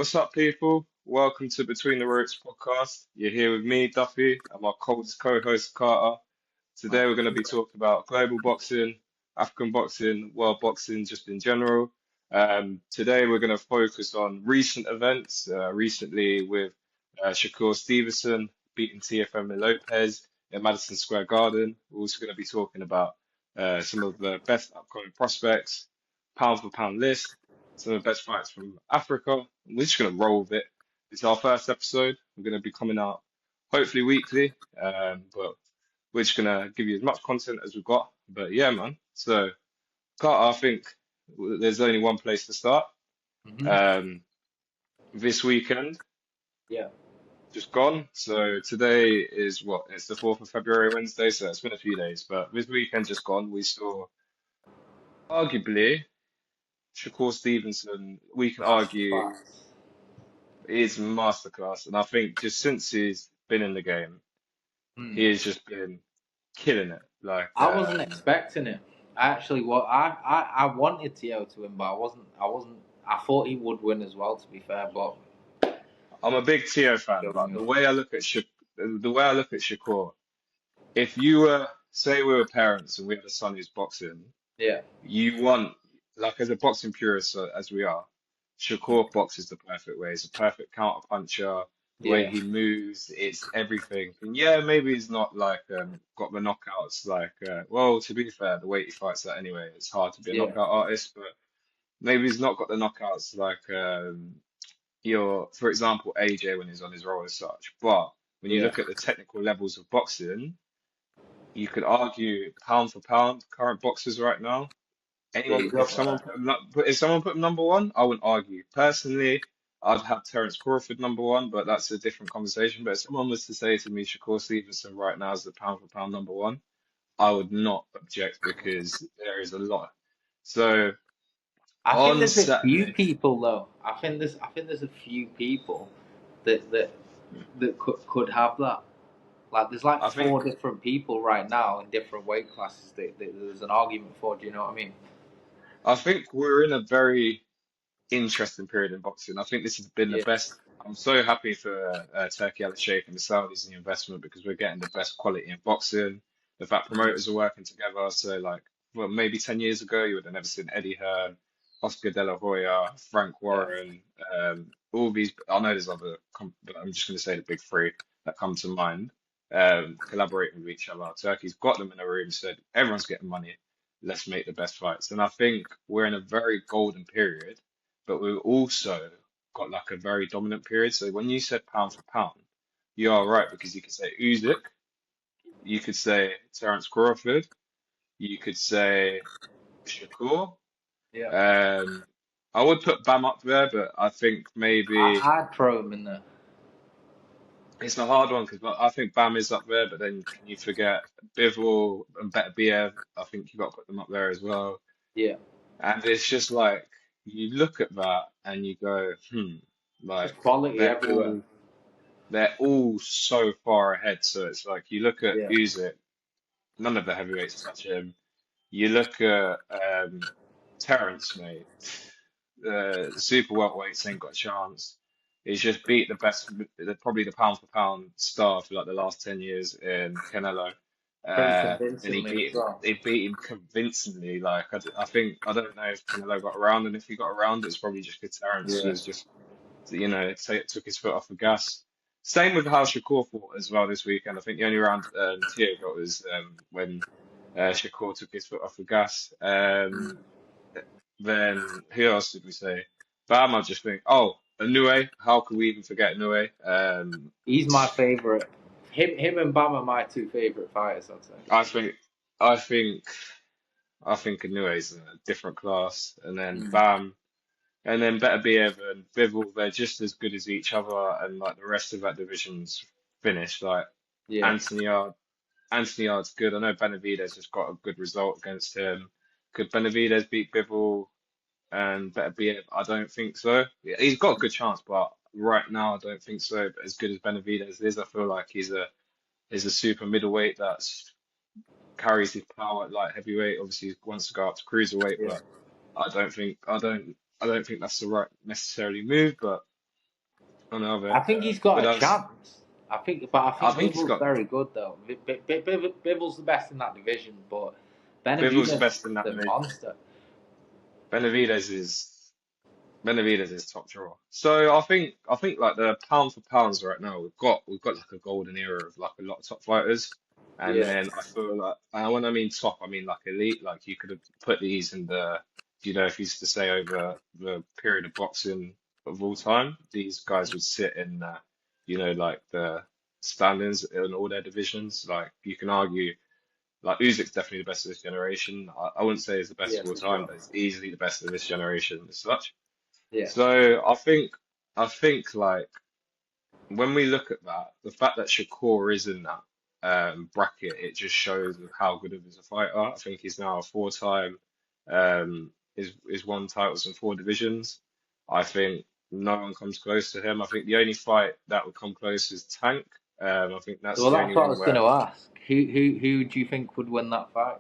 What's up, people? Welcome to Between the Ropes podcast. You're here with me, Duffy, and my co-host, Carter. Today, we're going to be talking about global boxing, African boxing, world boxing, just in general. Today, we're going to focus on recent events, recently with Shakur Stevenson beating TFM Lopez in Madison Square Garden. We're also going to be talking about some of the best upcoming prospects, pound for pound list, some of the best fights from Africa. We're just going to roll with it. It's our first episode. We're going to be coming out hopefully weekly, but we're just going to give you as much content as we've got. But yeah, man. So, Carter, I think there's only one place to start. Hmm. Um, this weekend, Yeah. just gone. So today is what? It's the 4th of February, Wednesday. So it's been a few days. But this weekend just gone, we saw arguably Shakur Stevenson. We can argue Masterclass. his masterclass. And I think just since he's been in the game, Hmm. he has just been killing it. Like, I wasn't expecting it. I actually, I wanted Tio to win, but I wasn't. I thought he would win as well. To be fair, but I'm a big Tio fan, Tio but won. The way I look at Shakur, if you were, say we were parents and we had a son who's boxing, Yeah. you want, like as a boxing purist as we are, Shakur boxes the perfect way. He's a perfect counter puncher. The way Yeah. he moves, it's everything. And yeah, maybe he's not like got the knockouts like well, to be fair, the way he fights that anyway, it's hard to be a Yeah. knockout artist, but maybe he's not got the knockouts like for example, AJ when he's on his roll as such. But when you Yeah. look at the technical levels of boxing, you could argue pound for pound, current boxers right now. Yeah. Anyone, He's if up someone there. put him, if someone put him number one, I wouldn't argue. Personally, I'd have Terence Crawford number one, but that's a different conversation. But if someone was to say to me, Shakur Stevenson right now is the pound for pound number one, I would not object because there is a lot. So I think on there's a few Saturday, people though. I think there's a few people that could have that. Like there's like I think four different people right now in different weight classes that there's an argument for. Do you know what I mean? I think we're in a very interesting period in boxing. I think this has been the Yeah. best. I'm so happy for Turkey Al Sheikh and the Saudis and the investment because we're getting the best quality in boxing. The fact promoters are working together. So like, well, maybe 10 years ago you would have never seen Eddie Hearn, Oscar De La Hoya, Frank Yeah. Warren, all these. I know there's other, but I'm just going to say the big three that come to mind. Collaborating with each other. Turkey's got them in a room, said everyone's getting money. Let's make the best fights. And I think we're in a very golden period, but we've also got like a very dominant period. So when you said pound for pound, you are right because you could say Usyk, you could say Terence Crawford, you could say Shakur. Yeah. Um, I would put Bam up there, but I think maybe I'd throw him in there. it's a hard one because I think Bam is up there, but then can you forget Bivol and Beterbiev? I think you got to put them up there as well. Yeah. And it's just like you look at that and you go, like Just quality they're everywhere. all they're all so far ahead. So it's like you look at Yeah. Usyk, none of the heavyweights touch him. You look at Terence, mate, the super welterweights ain't got a chance. He's just beat the best, probably the pound for pound star for like the last 10 years in Canelo. Pretty And he convincingly beat as him, well. he beat him convincingly. Like, I think, I don't know if Canelo got around, and if he got around, it's probably just because Terence Yeah. was just, took his foot off the gas. Same with how Shakur fought as well this weekend. I think the only round Tio got was when Shakur took his foot off the gas. Then who else did we say? Bam, I just think, oh, Inoue. How could we even forget Inoue? He's my favorite. Him and Bam are my two favorite fighters, I'd say. I think, I think, I think Inoue's in a different class, and then Mm. Bam, and then Beterbiev and Bivol. They're just as good as each other, and like the rest of that division's finished. Like Yeah. Anthony Yard, Anthony Yard's good. I know Benavidez just got a good result against him. Could Benavidez beat Bivol? And better be it. I don't think so. Yeah, he's got a good chance, but right now I don't think so. But as good as Benavidez is, I feel like he's a super middleweight that's carries his power at light heavyweight. Obviously, he wants to go up to cruiserweight, Yeah. but I don't think that's the right necessarily move. But on the other I end. think he's But got a that's chance. I I think think he's Bivens got very good though. Bivens the best in that division, but Bivens the Benavidez best in is that a division. monster. Benavidez is Benavidez is top drawer. So I think like the pound for pounds right now we've got like a golden era of like a lot of top fighters, and Yeah, then I feel like and when I mean top I mean like elite. Like you could have put these in the if you used to say over the period of boxing of all time, these guys would sit in like the standings in all their divisions. Like you can argue like Usyk's definitely the best of this generation. I wouldn't say he's the best yeah, of all for time, sure. but he's easily the best of this generation as such. Yeah. So I think like when we look at that, the fact that Shakur is in that bracket, it just shows of how good of is a fighter. I think he's now a four-time, is won titles in four divisions. I think no one comes close to him. I think the only fight that would come close is Tank. I think that's Well, the that's only what I one was going where to ask. Who do you think would win that fight?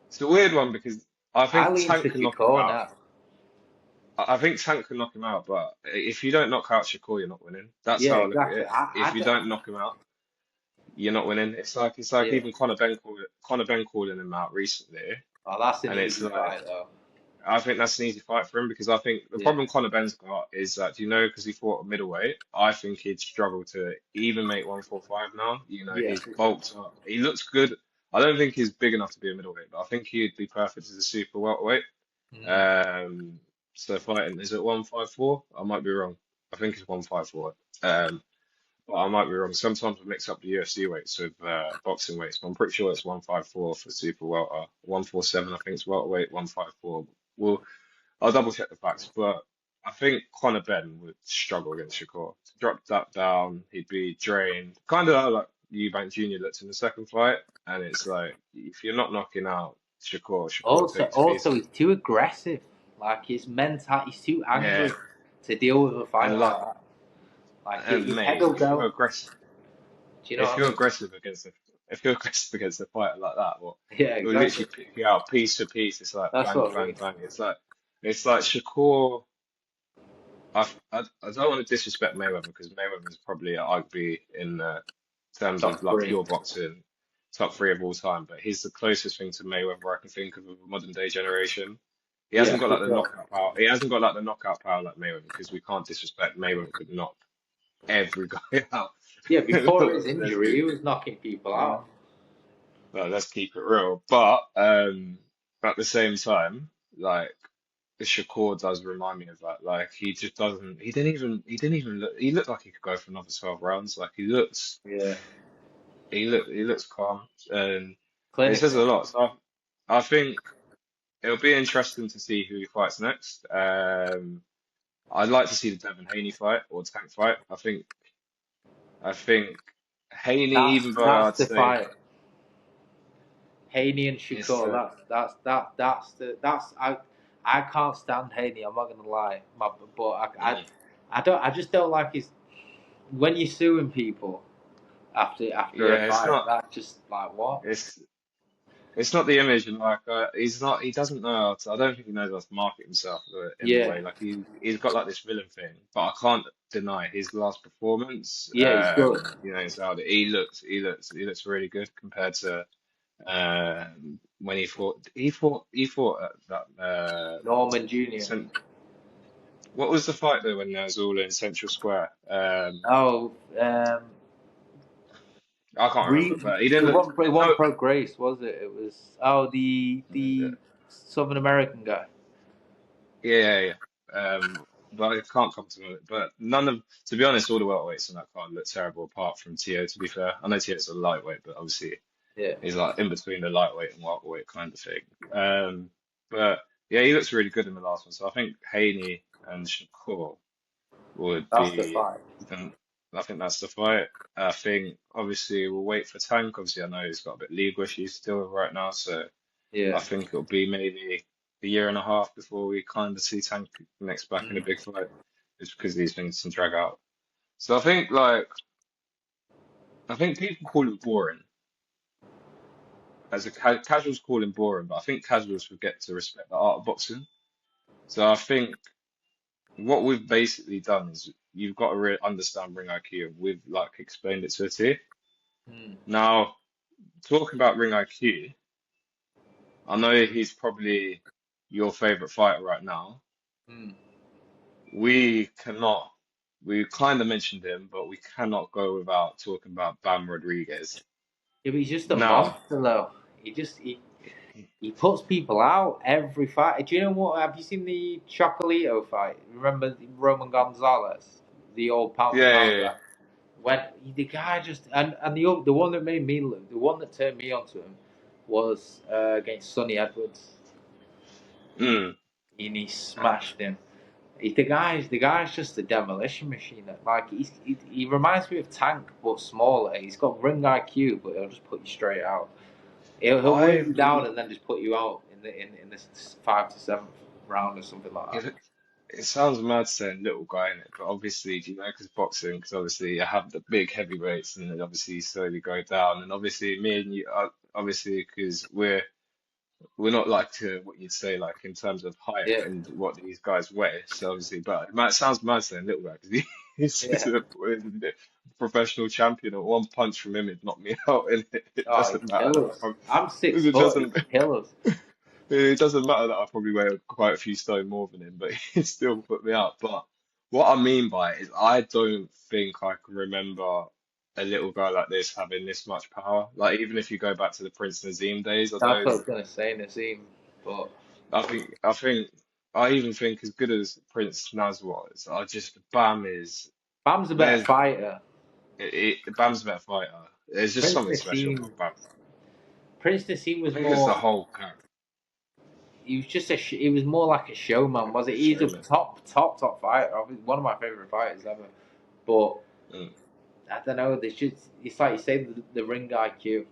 it's a weird one because I I think lean to Tank can knock him Shakur out. now. I think Tank can knock him out, but if you don't knock out Shakur, you're not winning. That's Yeah, how I look at exactly. it. If you don't knock him out, you're not winning. It's like Yeah. even Conor Ben calling him out recently, Oh, that's an and it's easy like fight though. I think that's an easy fight for him because I think the Yeah. problem Conor Ben's got is that because he fought a middleweight, I think he'd struggle to even make 145 now. Yeah, He's for sure. bulked up. He looks good. I don't think he's big enough to be a middleweight, but I think he'd be perfect as a super welterweight. Mm. Um, so fighting is it 154? I might be wrong. I think it's 154. But I might be wrong. Sometimes I mix up the UFC weights with boxing weights, but I'm pretty sure it's 154 for super welter. 147, I think it's welterweight. 154. Well, I'll double check the facts, but I think Conor Ben would struggle against Shakur. To drop that down, he'd be drained. Kind of like Eubank Jr. looked in the second fight, and it's like if you're not knocking out Shakur takes Also, pieces. he's too aggressive. Like his mental, he's too Yeah, angry to deal with a fight and like, like that. Like and his head mate, will go. Do you know if what I you're mean? aggressive against if you're aggressive against a fighter like that, what Yeah, it will exactly. literally pick you out piece for piece. It's like That's bang, what I bang, mean. bang. It's like Shakur. I don't want to disrespect Mayweather because Mayweather is probably arguably in terms of Top like three. pure boxing top three of all time, but he's the closest thing to Mayweather I can think of a modern day generation. He Yeah, hasn't got for like the sure. knockout power. He hasn't got like the knockout power like Mayweather because we can't disrespect Mayweather could knock every guy out. Yeah, before his Let's injury, be, he was knocking people out. well, let's keep it real. But at the same time, like Shakur does remind me of that. Like he just doesn't. He didn't even look. He looked like he could go for another 12 rounds. Like Yeah, he looks calm, and it says a clinical. lot. So I think it'll be interesting to see who he fights next. I'd like to see the Devin Haney fight or Tank fight. I think Haney, even though That's I'd the say fight. Haney and it's Shakur. That's I can't stand Haney. I'm not gonna lie, but mm, I don't. I just don't like his when you're suing people after a yeah, it's fight. not. That's just like what? It's It's not the image, and like he's not. He doesn't know how to. I don't think he knows how to market himself in the Yeah, way. Like he's got like this villain thing, but I can't deny his last performance. yeah, he's good. In Saudi, he looks really good compared to when he fought at that Norman Jr. cent what was the fight though when they was all in Central Square? Oh, I can't remember, but he didn't look. it No, wasn't Pro Grace, was it? It was the Southern American guy. yeah, yeah, yeah. But I can't come to it. But none of, to be honest, all the welterweights on that card look terrible apart from Tio, to be fair. I know Tio's a lightweight, but obviously Yeah. he's like in between the lightweight and welterweight kind of thing. But yeah, he looks really good in the last one. So I think Haney and Shakur would That's the be, fight. then I think that's the fight. I think obviously we'll wait for Tank. Obviously, I know he's got a bit legal issues still right now, so. I Yeah. think it'll be maybe a year and a half before we kind of see Tank next back in a Mm. big fight, just because these things can drag out. So I think people call it boring. As a casuals call him boring, but I think casuals forget to respect the art of boxing. So I think what we've basically done is you've got to understand ring IQ. We've like explained it to a T. Mm, Now, talking about ring IQ, I know he's probably your favorite fighter right now. mm. We cannot, we kind of mentioned him, but we cannot go without talking about Bam Rodriguez. Yeah, but he's just a Now, monster, though. He puts people out every fight. Do you know what? Have you seen the Chocolito fight? Remember Roman Gonzalez, the old pound for yeah, pound yeah, guy? When the guy just and the one that made me look, the one that turned me onto him was against Sonny Edwards, yeah. and he smashed him. The guy's just a demolition machine. Like he reminds me of Tank but smaller. He's got ring IQ, but he'll just put you straight out. He'll weigh I you down and then just put you out in this 5 to 7th round or something like that. it, it sounds mad saying little guy in it, but obviously, do you know, because boxing, because obviously I have the big heavyweights and then obviously you slowly go down, and obviously me and you, obviously because we're not like to what you'd say like in terms of height Yeah, and what these guys weigh. So obviously, but it sounds mad saying little guy because he's yeah. a professional champion. Or one punch from him would knock me out, and it Oh, doesn't he'd matter kill that us. I'm six it foot. He'd doesn't kill us. it doesn't matter that I probably weigh quite a few stone more than him, but he still put me out. But what I mean by it is I don't think I can remember a little guy like this having this much power. Like even if you go back to the Prince Nazim days, I That's know. what I was gonna say, Nazim. But I even think as good as Prince Naz was, I just Bam is Bam's a better there's fighter. Bam's a better fighter. There's just Prince something special Nassim. about Bam. Prince Nassim I was think it's the more. whole character, He was just a. He was more like a showman, was it? He's a showman. top fighter. One of my favorite fighters ever. But Mm. I don't know. There's just it's like you say the ring IQ.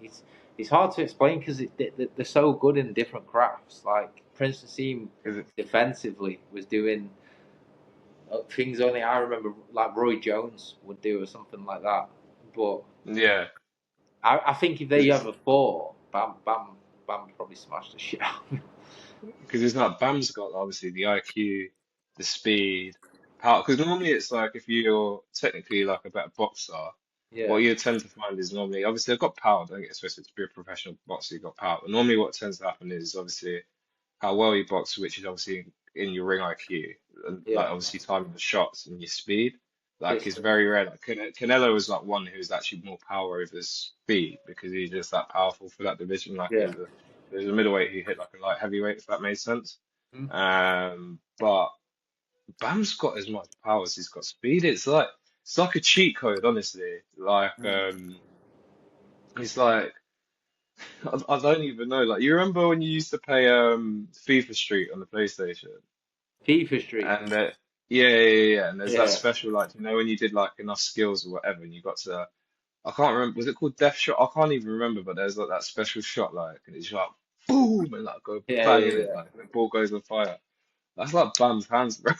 It's it's hard to explain because they're so good in different crafts. Like Prince Nassim Is it? defensively was doing things only I remember like Roy Jones would do or something like that. But Yeah, I think if they ever fought, Bam would probably smash the shit out. Of him. because it's like Bam's got obviously the IQ, the speed, power. Because normally it's like if you're technically like a better boxer, Yeah, what you tend to find is normally obviously they've got power. Don't get it twisted. To be a professional boxer, you've got power. But normally what tends to happen is obviously how well you box, which is obviously in your ring IQ, and like yeah, obviously timing the shots and your speed. Like it's distance. very rare. Like Canelo was like one who's actually more power over speed because he's just that powerful for that division. Like Yeah. there's a middleweight who hit like a light heavyweight, if that made sense. Hmm? But Bam's got as much power as he's got speed. It's like a cheat code, honestly. Like Hmm. it's like I don't even know. Like you remember when you used to play FIFA Street on the PlayStation? FIFA Street. And yeah. And there's that Yeah, special, like, you know, when you did like enough skills or whatever, and you got to, I can't remember, was it called Death Shot? I can't even remember, but there's like that special shot, like, and it's like boom, and like go banging it, yeah. like the ball goes on fire. That's like Bam's hands, bro.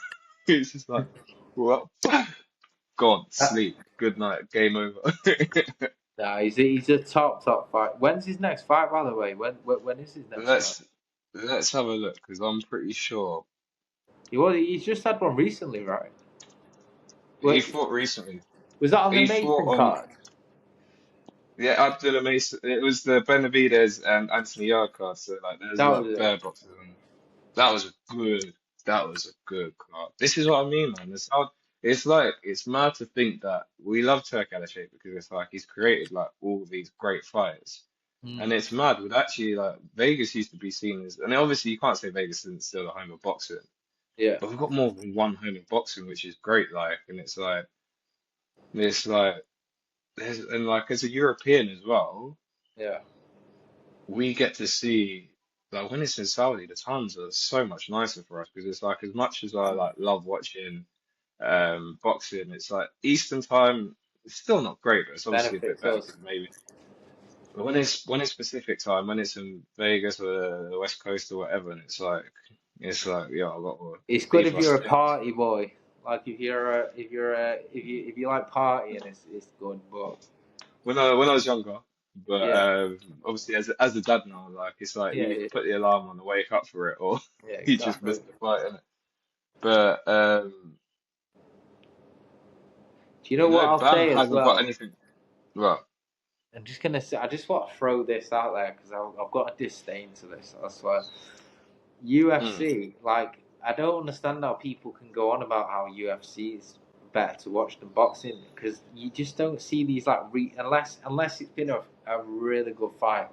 It's just like, what? God, Uh, sleep, good night, game over. Nah, he's a top fight. When's his next fight, by the way? When is his next fight? Let's let's have a look, because I'm pretty sure He's just had one recently, right? he Wait, fought recently. was that on the He fought Mason on. card? Yeah, Abdullah Mason. It was the Benavidez and Anthony Yarka. So like, there's That like was it. bare boxes. And that was a good. That was a good card. This is what I mean, man. It's hard. It's like it's mad to think that we love Turk Alashay because it's like he's created like all these great fights, Hmm. and it's mad. With actually like Vegas used to be seen as, and obviously you can't say Vegas isn't still the home of boxing, Yeah, but we've got more than one home of boxing, which is great. Like, and it's like there's and like as a European as well. yeah. We get to see like when it's in Saudi, the times are so much nicer for us because it's like as much as I like love watching boxing, it's like Eastern time it's still not great, but it's obviously a bit Benefits better us. because maybe but when it's Pacific time, when it's in Vegas or the West Coast or whatever, and it's like yeah, I got to It's good leave if my you're a sins. party boy. Like if you like partying, it's good. But When I was younger, but yeah, obviously as a dad now, like it's like yeah, you yeah, put the alarm on to wake up for it, or yeah, you just miss exactly. the fight. But Do you know what I'll Bam say as hasn't got well? anything. Well, I'm just gonna say, I just want to throw this out there because I've got a disdain to this. I swear. mm, UFC, like, I don't understand how people can go on about how UFC is better to watch than boxing because you just don't see these like unless it's been a really good fight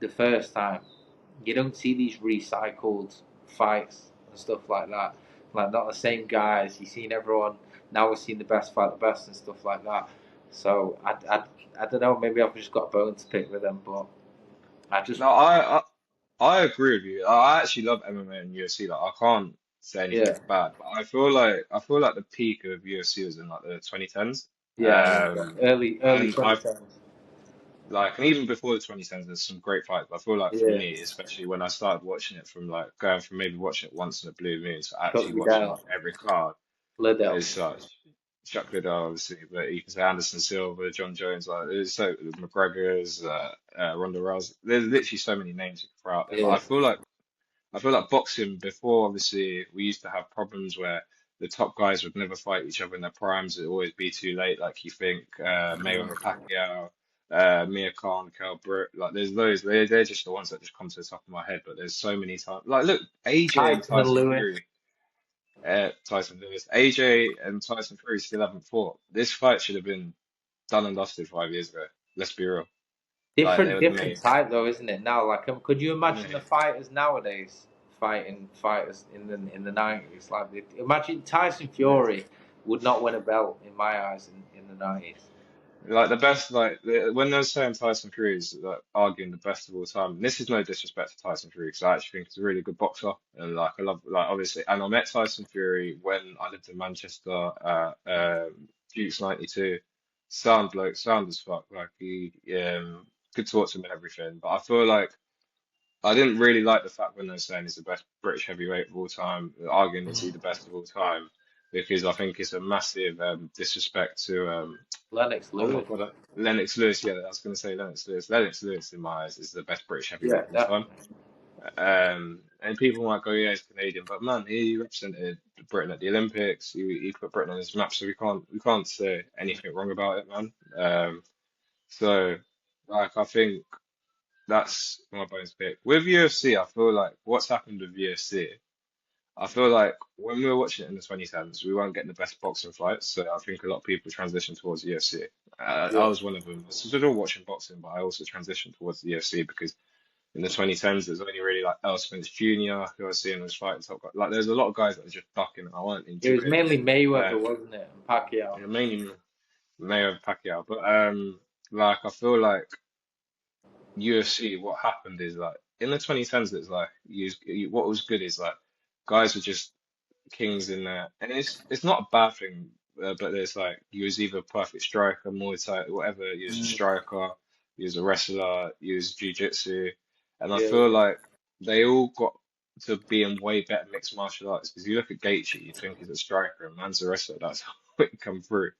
the first time. You don't see these recycled fights and stuff like that. Like not the same guys. You've seen everyone now. We're seeing the best fight the best and stuff like that. So I don't know. Maybe I've just got a bone to pick with them, but I just no, I agree with you. I actually love MMA and UFC. Like I can't say yeah anything's bad, but I feel like the peak of UFC was in like the 2010s. yeah early And I 2010s. like, and even before the 2010s, there's some great fights. But I feel like for Yeah, me, especially when I started watching it from like going from maybe watching it once in a blue moon to shut actually me watching down. like every card, Liddell. is such. Chuck Liddell, obviously, but you can say Anderson Silva, John Jones, like there's so McGregor's, Ronda Rousey. There's literally so many names you can throw out there. But Yeah. I feel like boxing before, obviously, we used to have problems where the top guys would never fight each other in their primes. It'd always be too late. Like you think Mayweather, Pacquiao, Mia Khan, Kell Brook. Like there's those. They're just the ones that just come to the top of my head. But there's so many times. Like look, AJ and Tyson and Tyson Lewis. Fury. Tyson Lewis, AJ and Tyson Fury still haven't fought. This fight should have been done and dusted 5 years ago. Let's be real. Like they Different would have different made. type though, isn't it? Now, like, could you imagine the Mate. fighters nowadays fighting fighters in the nineties? Like, imagine Tyson Fury would not win a belt in my eyes in the nineties. Like the best, when they're saying Tyson Fury is like arguing the best of all time. And this is no disrespect to Tyson Fury because I actually think he's a really good boxer, and like I love, like obviously, and I met Tyson Fury when I lived in Manchester, Duke's '92. Sound bloke, sound as fuck. Like he, could talk to him and everything. But I feel like I didn't really like the fact when they're saying he's the best British heavyweight of all time, arguing is he the best of all time, because I think it's a massive disrespect to Lennox oh my Lewis. God, Lennox Lewis. Yeah, I was going to say Lennox Lewis. Lennox Lewis, in my eyes, is the best British heavyweight Yeah, of all time. definitely. And people might go, yeah, he's Canadian, but man, he represented Britain at the Olympics. He put Britain on his map, so we can't say anything wrong about it, man. So like I think that's my bonus pick. With UFC, I feel like what's happened with UFC. I feel like when we were watching it in the 2010s, we weren't getting the best boxing fights. So I think a lot of people transitioned towards the UFC. I Yeah. was one of them. I was still watching boxing, but I also transitioned towards the UFC because in the 2010s, there's only really like Errol Spence Jr. who I was seeing was fighting top guys. Like there's a lot of guys that are just ducking. I weren't It was enjoying. mainly Uh, Mayweather, wasn't it? And Pacquiao. mainly Mayo Pacquiao, but like I feel like UFC, what happened is like in the 2010s, it's like what was good is like guys were just kings in there, and it's not a bad thing. But there's like you was either a perfect striker, Muay Thai, whatever. You was a Mm. striker, you was a wrestler, you was jiu-jitsu, and I Yeah, feel like they all got to being way better mixed martial arts. Because you look at Gaethje, you think he's a striker, and man's a wrestler. That's how it come through.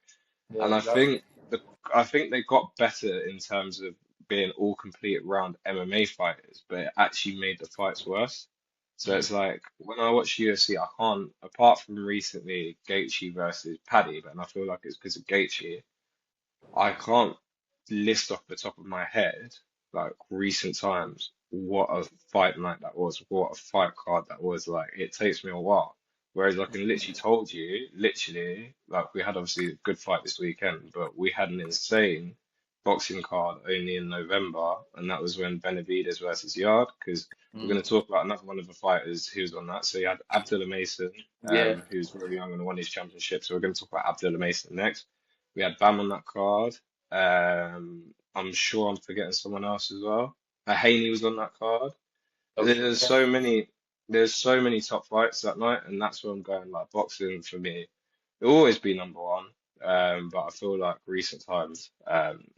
yeah, And exactly. the I think they got better in terms of being all complete round MMA fighters, but it actually made the fights worse. So Mm. it's like when I watch UFC, I can't, apart from recently Gaethje versus Paddy, but and I feel like it's because of Gaethje. I can't list off the top of my head, like recent times, what a fight night that was, what a fight card that was. Like, it takes me a while. Whereas I can literally told you, literally, like we had obviously a good fight this weekend, but we had an insane boxing card only in November, and that was when Benavidez versus Yard, because we're Mm. going to talk about another one of the fighters who was on that. So you had Abdullah Mason, Yeah. who's very young and won his championship. So we're going to talk about Abdullah Mason next. We had Bam on that card. I'm sure I'm forgetting someone else as well. Haney was on that card. Oh shit. There's Yeah. so many, there's so many top fights that night, and that's where I'm going. Like boxing for me, it'll always be number one. But I feel like recent times,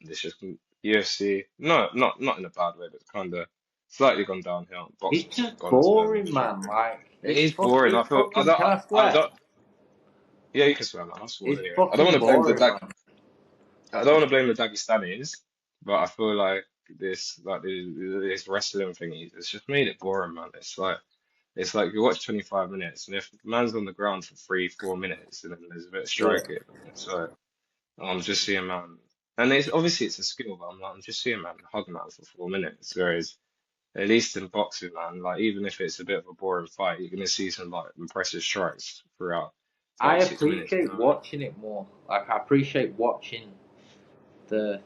it's just UFC. No, not in a bad way, but kind of slightly gone downhill. It's Boxing's just gone to boring, shit man. creek. Like It is boring. it's fucking. Can I I swear? don't. Yeah, you can swear, man. I swore It's anyway. I don't want fucking to blame the boring, Dag. man. I don't want to blame the Dagestanis, but I feel like this wrestling thingy, it's just made it boring, man. It's like It's like you watch 25 minutes, and if the man's on the ground for 3, 4 minutes, and then there's a bit of Yeah. striking, so I'm just seeing man, and it's obviously it's a skill, but I'm just seeing man hug man for 4 minutes. Whereas at least in boxing, man, like even if it's a bit of a boring fight, you're gonna see some like impressive strikes throughout I 36 minutes. You appreciate know what I mean? watching it more. Like I appreciate watching the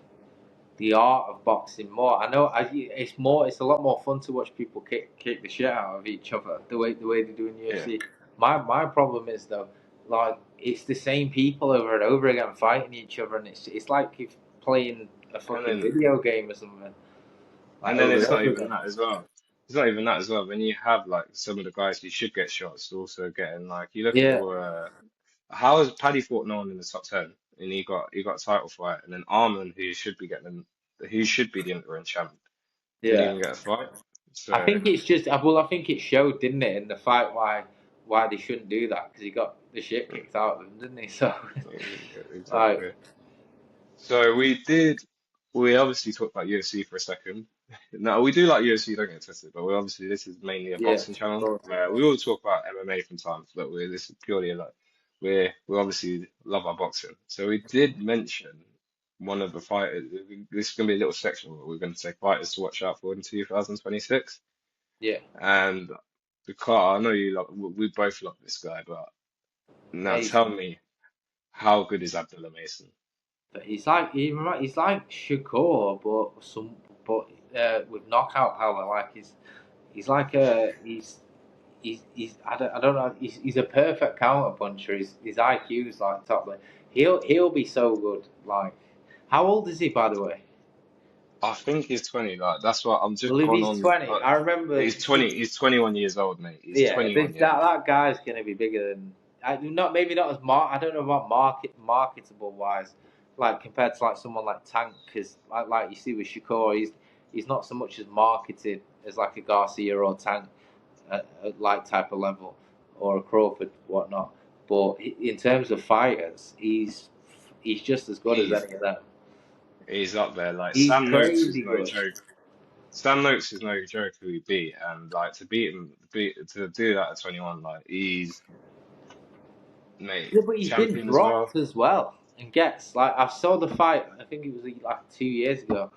the art of boxing more. I know it's more. It's a lot more fun to watch people kick the shit out of each other the way they do in Yeah, UFC. My problem is though, like it's the same people over and over again fighting each other, and it's like if playing a and fucking then video game or something like and then over and it's not over even again. that as well. It's not even that as well. When you have like some of the guys who should get shots also getting like you look at Yeah, how has Paddy fought no one in the top 10 and he got a title fight and then Arman who should be the interim champ didn't yeah. even get a fight. I So think it's just well, I think it showed, didn't it, in the fight why they shouldn't do that because he got the shit kicked out of him, didn't he? So like, exactly. So we obviously talked about UFC for a second. No, we do like UFC, don't get twisted, but we obviously this is mainly a yeah, boxing of channel. course, of We course. all talk about MMA from time, but this is purely like we obviously love our boxing. So we did mention one of the fighters. This is gonna be a little section where we're going to say fighters to watch out for in 2026. Yeah, And the car, I know you love, we both love this guy, but now tell amazing. me, how good is Abdullah Mason? But he's like Shakur, but with knockout power. Like he's like he's I don't know. He's a perfect counter puncher. His IQ's like top. Like, he'll be so good. Like, how old is he, by the way? I think he's 20. Like that's what I'm I just believe gone he's on. 20. I remember He's 20. He's 21 years old, mate. He's yeah, 21. Yeah. that guy's gonna be bigger than not maybe not as I don't know about marketable wise, like compared to like someone like Tank, because like you see with Shakur, he's not so much as marketed as like a Garcia or Tank, at like type of level, or a Crawford whatnot. But in terms of fighters, he's just as good as He's any of them. he's up there. Like He's Sam Noakes is crazy no good. joke. Sam Noakes is no joke who he beat, and like to beat him, to do that at 21, like he's mate Yeah, but he's been champion as well. dropped as well and gets like I saw the fight. I think it was like 2 years ago,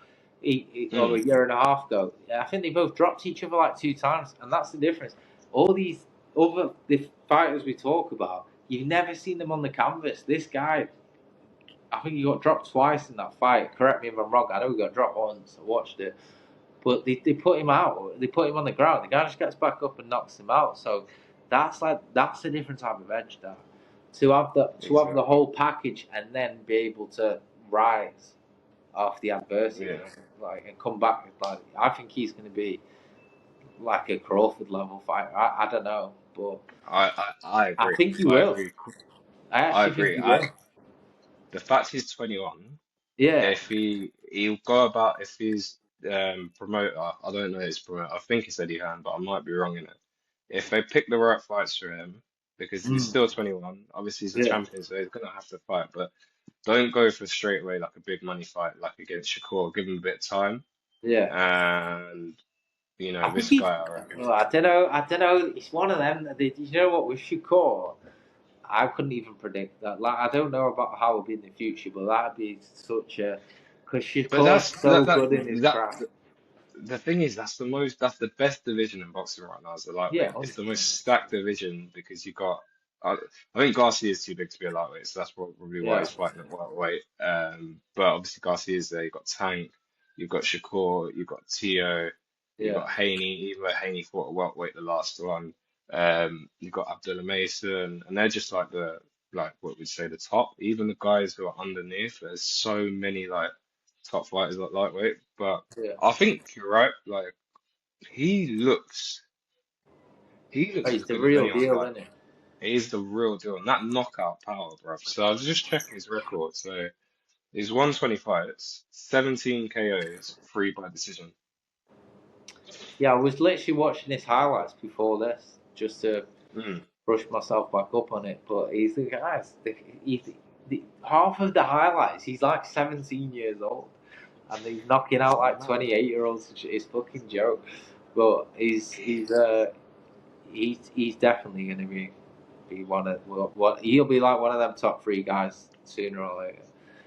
or Mm, a year and a half ago. I think they both dropped each other like 2 times, and that's the difference. All these other the fighters we talk about, you've never seen them on the canvas. This guy, I think he got dropped twice in that fight. Correct me if I'm wrong. I know he got dropped once. I watched it, but they put him out. They put him on the ground. The guy just gets back up and knocks him out. So that's a different type of edge. That to have the exactly. whole package and then be able to rise off the adversity, Yeah. like and come back. Like I think he's going to be like a Crawford level fighter. I don't know, but I I agree. think he I will. agree. I I actually think agree. he will. The fact he's 21. Yeah. If he'll go about if he's promoter, I don't know his promoter. I think he said he can, but I might be wrong in it. If they pick the right fights for him, because he's Mm. still 21, obviously he's a Yeah. champion, so he's gonna have to fight. But don't go for straight away like a big money fight like against Shakur. Give him a bit of time, Yeah. and I think this he's. guy, I reckon. Well, I don't know. I don't know. It's one of them. You know what with Shakur? I couldn't even predict that. Like, I don't know about how it'll be in the future, but that'd be such a because But Shakur's that's so that that good in his that. craft. The thing is, that's the best division in boxing right now is the Yeah, lightweight. It's the 100%. most stacked division because you got. I think Garcia is too big to be a lightweight, so that's probably why Yeah, he's fighting at lightweight. But obviously Garcia's there. You've got Tank, you've got Shakur, you've got Tio, you've yeah, got Haney. Even though Haney fought at welterweight the last one, you've got Abdullah Mason, and they're just like what we'd say the top. Even the guys who are underneath, there's so many like top fighters at lightweight, but. yeah. I think you're right. Like he looks, he Oh, looks he's as the good as real anyone. deal, Like isn't he? he's the real deal, and that knockout power, bruv. So I was just checking his record. So he's won 20 fights, 17 KOs, three by decision. Yeah, I was literally watching his highlights before this just to Mm. brush myself back up on it. But he's the guy. Half of the highlights, he's like 17 years old, and he's knocking out like Mad. 28-year-olds. It's fucking joke. But he's definitely going to be one of what he'll be like one of them top three guys sooner or later.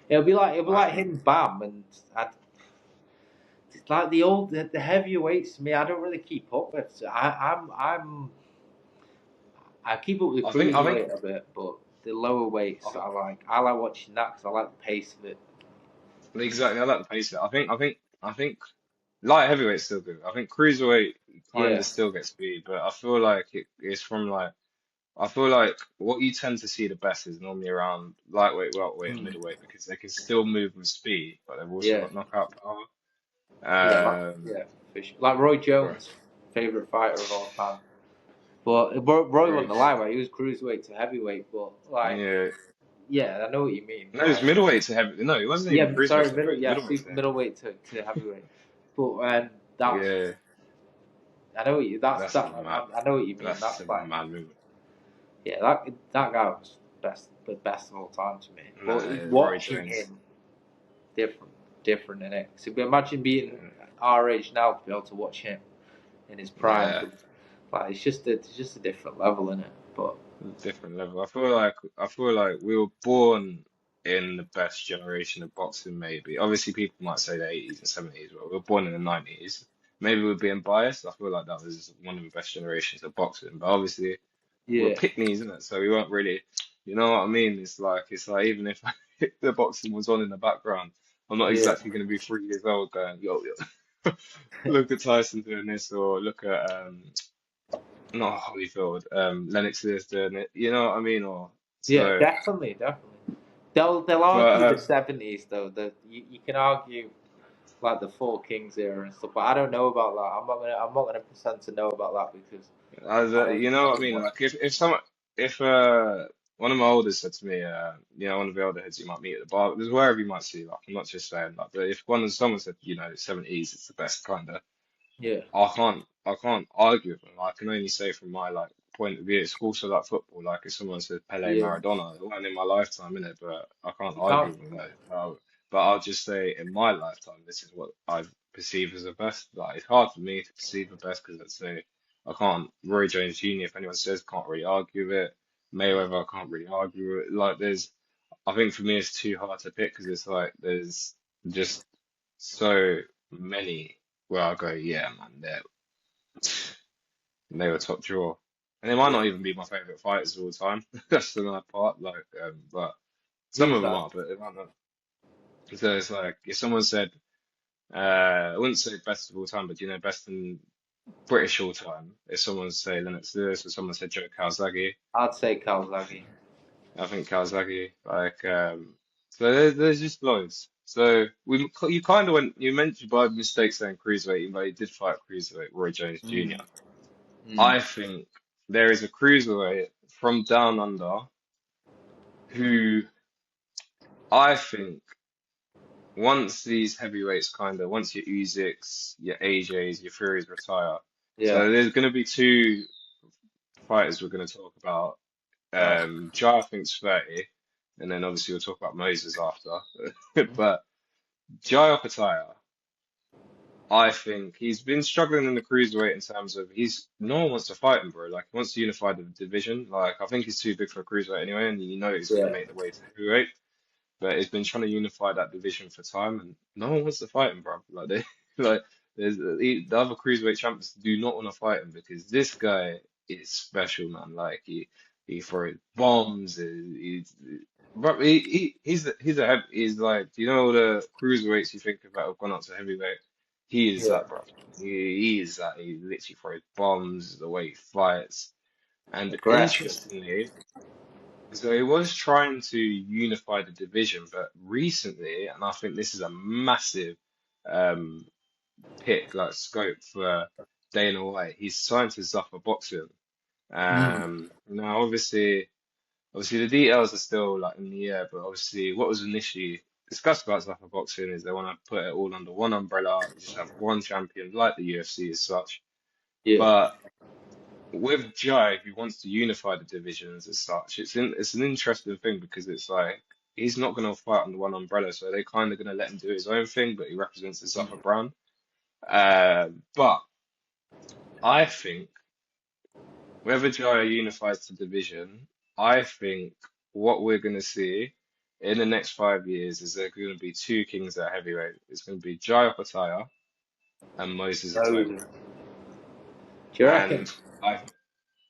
It'll be I like think him, Bam, and it's like the heavyweights. To me, I don't really keep up with. So I keep up with the I think cruiserweight a bit, but the lower weights I like watching that because I like the pace of it. exactly. I like the pace of it. I think light heavyweight's still good. I think cruiserweight kind Yeah. of still gets beat, but I feel like it's from like I feel like what you tend to see the best is normally around lightweight, welterweight, and Mm. middleweight because they can still move with speed, but they've also Yeah. got knockout power. Yeah. Um, For sure. Like Roy but Jones, favorite fighter of all time. But Roy wasn't Roy, the lightweight; he was cruiserweight to heavyweight. But like, yeah, yeah, I know what you mean. no, it's Like, middleweight to heavy. No, he wasn't even yeah, cruiserweight sorry, to heavyweight. It was middleweight super to heavyweight. middleweight to heavyweight. But that's Yeah, I know what you that's that's a that mad. I know what you mean. That's That's a like, mad movement. yeah, that guy was the best of all time to me. But Nah, Roy watching Jones. him different, different in it. So imagine being our age now to be able to watch him in his prime. Yeah. Like it's just a different level in it. But Different level. I feel like we were born in the best generation of boxing, maybe. Obviously, people might say the 80s and 70s, but we were born in the 90s. Maybe we're being biased. I feel like that was one of the best generations of boxing. But obviously, we're yeah, pickneys, isn't it? So we weren't really, you know what I mean? It's like even if the boxing was on in the background, I'm not yeah, exactly going to be 3 years old going, yo. Look at Tyson doing this, or look at not Holyfield, Lennox Lewis doing it, you know what I mean? Or yeah, so, definitely, definitely. They'll argue but the '70s though. You can argue like the Four Kings era and stuff, but I don't know about that. I'm not gonna pretend to know about that because you know I what I didn't mean? watch. Like if one of my elders said to me, one of the elder heads you might meet at the bar, there's wherever you might see, like I'm not just saying like, but if someone said, 70s, it's the best kind of. Yeah, I can't argue with them. I can only say from my like point of view. It's also like football. Like if someone says Pele, yeah. Maradona, it wasn't in my lifetime, innit? But I can't You argue can't. with them. But I'll just say in my lifetime, this is what I perceive as the best. Like it's hard for me to perceive the best because let's say I can't. Roy Jones Jr. If anyone says, can't really argue with it. Mayweather, I can't really argue with it. Like I think for me it's too hard to pick because it's like there's just so many where I go, yeah, man, they were top draw. And they might Yeah. not even be my favorite fighters of all time. That's another part. But some Who's of them that? are, but they might not. So it's like if someone said, I wouldn't say best of all time, but best in British all time. If someone say Lennox Lewis or someone said Joe Calzaghe, I'd say Kawasaki. I think Calzaghe. So there's just loads. So you kind of you mentioned by mistake saying cruiserweight, even though he did fight cruiserweight Roy Jones Mm. Jr. Mm. I think there is a cruiserweight from down under who I think once your Usyks, your AJs, your Furies retire. Yeah. So there's going to be two fighters we're going to talk about. Right. Jai, I think's 30, and then obviously we'll talk about Moses after. But Jai Opetaia, I think he's been struggling in the cruiserweight in terms of no one wants to fight him, bro. Like he wants to unify the division. Like I think he's too big for a cruiserweight anyway, and you know he's going to Yeah. make the way to heavyweight. But he's been trying to unify that division for time, and no one wants to fight him, bro. Like they, like the other cruiserweight champions do not want to fight him because this guy is special, man. Like he throws bombs. Bro, he's like, do you know all the cruiserweights you think about have gone up to heavyweight? He is Yeah. that, bro. He is that. He literally throws bombs the way he fights. And Aggressive. interestingly. So he was trying to unify the division, but recently, and I think this is a massive um, pick, like scope for Dana White, he's signed to Zuffa Boxing. Mm. Now, obviously, the details are still like in the air, but obviously, what was initially discussed about Zuffa Boxing is they want to put it all under one umbrella, just have one champion, like the UFC as such. Yeah. But with Jai, who wants to unify the divisions as such, it's an interesting thing because it's like he's not going to fight under one umbrella, so they're kind of going to let him do his own thing, but he represents his upper brand. But I think whether Jaya unifies the division, I think what we're going to see in the next 5 years is there going to be two kings at heavyweight. It's going to be Jai Opetaia and Moses Itauma. Moses. Do you reckon? And I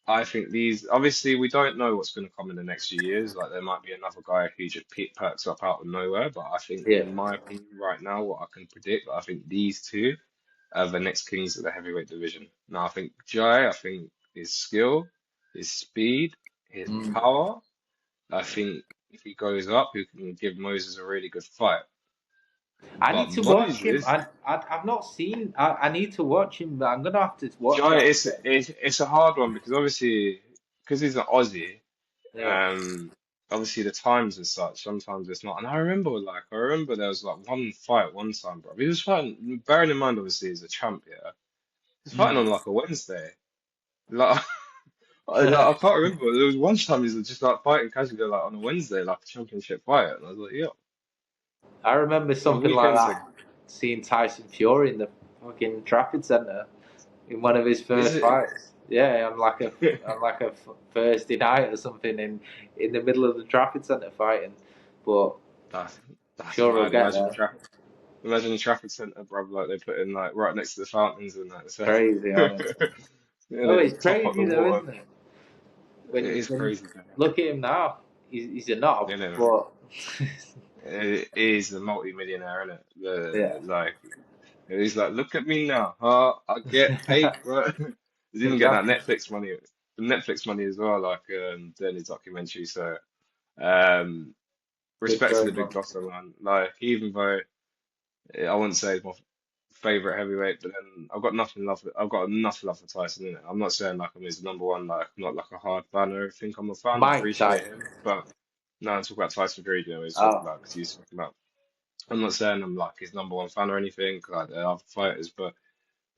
I think these obviously we don't know what's going to come in the next few years. Like there might be another guy who just perks up out of nowhere. But I think, Yeah. in my opinion, right now, what I can predict, I think these two are the next kings of the heavyweight division. Now I think Jai, I think his skill, his speed, his Mm. power. I think if he goes up, he can give Moses a really good fight. I But need to watch him. Moses, I've not seen. I need to watch him, but I'm gonna have to watch Jai, it. it's a hard one because obviously because he's an Aussie. Yeah. Um, Obviously the times and such, sometimes it's not. And I remember there was like one fight one time, bro. He was fighting, bearing in mind, obviously, he's a champ, yeah. He was fighting Mm. on like a Wednesday. Like, I can't remember. There was one time he was just like fighting casually, like on a Wednesday, like a championship fight. And I was like, yeah, I remember the something like weekends that. are, Seeing Tyson Fury in the fucking Trafford Centre in one of his is first it? fights. Yeah, on like a Thursday night or something in the middle of the Trafford Centre fighting. But That's, I'm that's sure we'll mad. get there. Imagine the traffic centre, bro, like they put in like right next to the fountains and that. So, Crazy, honestly. yeah, Oh, they it's just top up the crazy though, water. isn't it? It is When you crazy, man. look at him now, he's a knob, You know. but It is a multi-millionaire, isn't it? yeah, Like he's like, look at me now, huh? I get paid, bro. He's even getting that exactly. Netflix money, the Netflix money as well, like doing his documentary. So, um, Good respect to for the him, big man. boss, man. Like even though I wouldn't say he's my favorite heavyweight, but then I've got enough love for Tyson in it. I'm not saying like I'm his number one, like I'm not like a hard fan or everything. I'm a fan, I Mike appreciate Tyson. him, but no, I'm talking about Tyson Fury, you know, he's talking Oh, about because he's talking about. I'm not saying I'm like his number one fan or anything, like the other fighters, but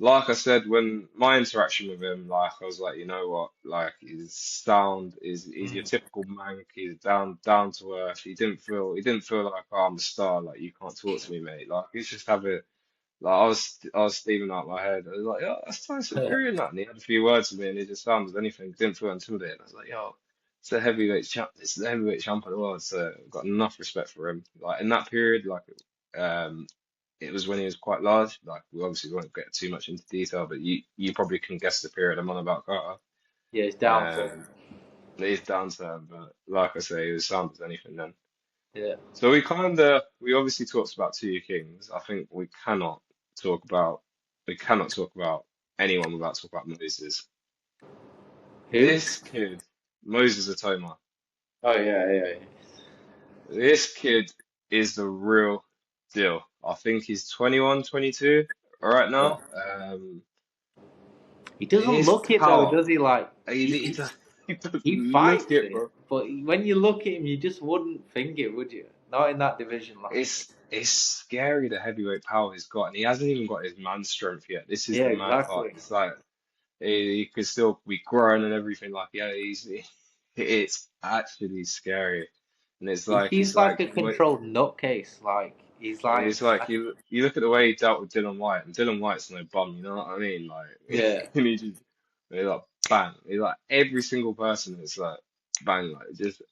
like I said, when my interaction with him, like I was like, you know what, like his sound is he's your mm. typical mank. He's down to earth. He didn't feel like, oh, I'm a star. Like you can't talk to me, mate. Like he's just have it. Like I was steaming out my head. I was like, yo, that's Tyson Fury and that. And he had a few words with me, and he just sounded anything. Didn't feel intimidating. I was like, yo, it's the heavyweight champ. It's the heavyweight champ of the world. So I've got enough respect for him. Like in that period, like um, it was when he was quite large. Like we obviously won't get too much into detail, but you probably can guess the period I'm on about Carter. Yeah, he's down for. Um, it is down to him, but like I say, he was sound as anything then. Yeah. So we obviously talked about two kings. I think we cannot talk about anyone without talking about Moses. Who? This kid, Moses Atoma, Oh yeah. this kid is the real deal. I think he's 21, 22 right Yeah. now. He doesn't His look it though, power, does he? Like he does, he doesn't he look fights it, it, bro. but when you look at him, you just wouldn't think it, would you? Not in that division, like. It's scary the heavyweight power he's got, and he hasn't even got his man strength yet. This is Yeah, the mad part. exactly. It's like he could still be growing and everything. Like, yeah, it's actually scary. And He's like a controlled nutcase. Like he's like, it's like you look at the way he dealt with Dylan White, and Dylan White's no bum, you know what I mean? Like, yeah. and he like bang, he like every single person is like bang, like just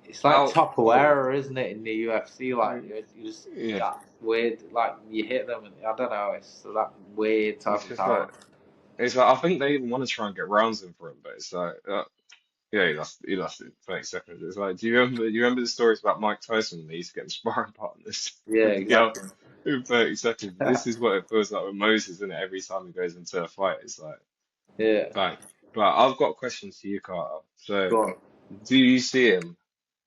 It's like out cold. Capoeira, isn't it, in the UFC? Like you just Yeah, that weird, like you hit them, and I don't know. It's that weird type it's of just like talent. I think they even want to try and get rounds in for him, but it's like. Yeah, he lost it in 30 seconds. It's like, do you remember the stories about Mike Tyson when they used to get him sparring partners Yeah, with the girl exactly. in 30 seconds? This is what it feels like with Moses, isn't it? Every time he goes into a fight, it's like Yeah. bang. But I've got questions to you, Carter. So, Go on. do you see him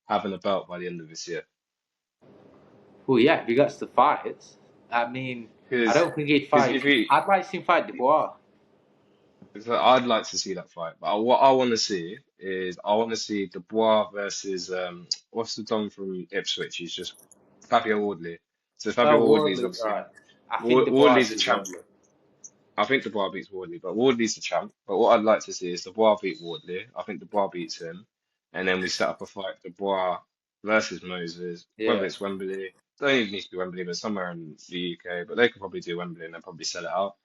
having a belt by the end of this year? Well, yeah, if he gets the fights, I mean, I Because don't think he'd because fight. if he, I'd like to see him fight Dubois. because I'd like to see that fight, but what I want to see is I want to see Dubois versus what's the Don from Ipswich? He's just Fabio Wardley. So Oh, Fabio Wardley's Wardley, obviously right. I think Dubois Wardley's a beat champ. Wardley. I think Dubois beats Wardley, but Wardley's the champ. But what I'd like to see is Dubois beat Wardley. I think Dubois beats him, and then we set up a fight: Dubois versus Moses. Whether Yeah, it's Wembley, don't even need to be Wembley, but somewhere in the UK. But they could probably do Wembley and they'll probably sell it out.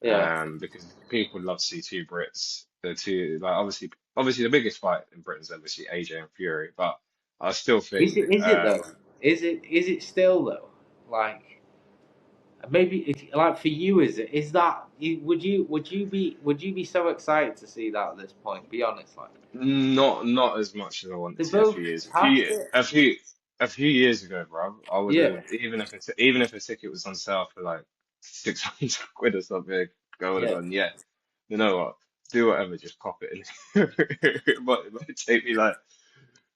yeah. Because people would love to see two Brits. the two, like obviously the biggest fight in Britain's obviously AJ and Fury, but I still think Is it though? Is it still though? Like maybe like for you, is that would you be so excited to see that at this point? Be honest, like not as much as I wanted they to a both few years. passed it. A few years ago, bro, I would Yeah, have even if a ticket was on sale for like 600 quid or something, I would have yeah, gone, yeah, you know what, do whatever, just cop it in. It might take me like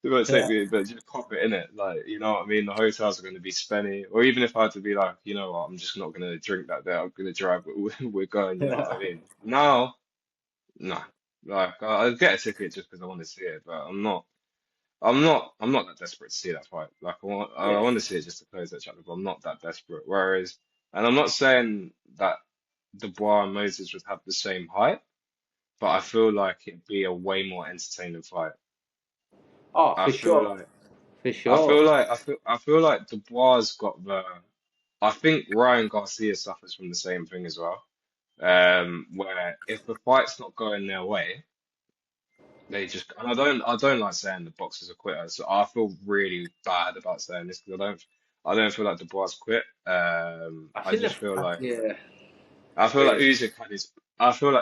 it might take yeah, me, but just cop it in it. Like, you know what I mean? The hotels are going to be spenny. Or even if I had to be like, you know what, I'm just not going to drink that day. I'm going to drive. We're going, you know what I yeah, mean? Now, nah. Like, I'll get a ticket just because I want to see it, but I'm not that desperate to see that fight. Like, I yeah. want to see it just to close that chapter, but I'm not that desperate. Whereas, and I'm not saying that Dubois and Moses would have the same height, but I feel like it'd be a way more entertaining fight. Oh, I for feel sure, like. for sure. I feel like Dubois got the. I think Ryan Garcia suffers from the same thing as well. Where if the fight's not going their way, they just and I don't like saying the boxers are quitters. So I feel really bad about saying this because I don't feel like Dubois quit. I I think just feel like yeah, I feel like yeah.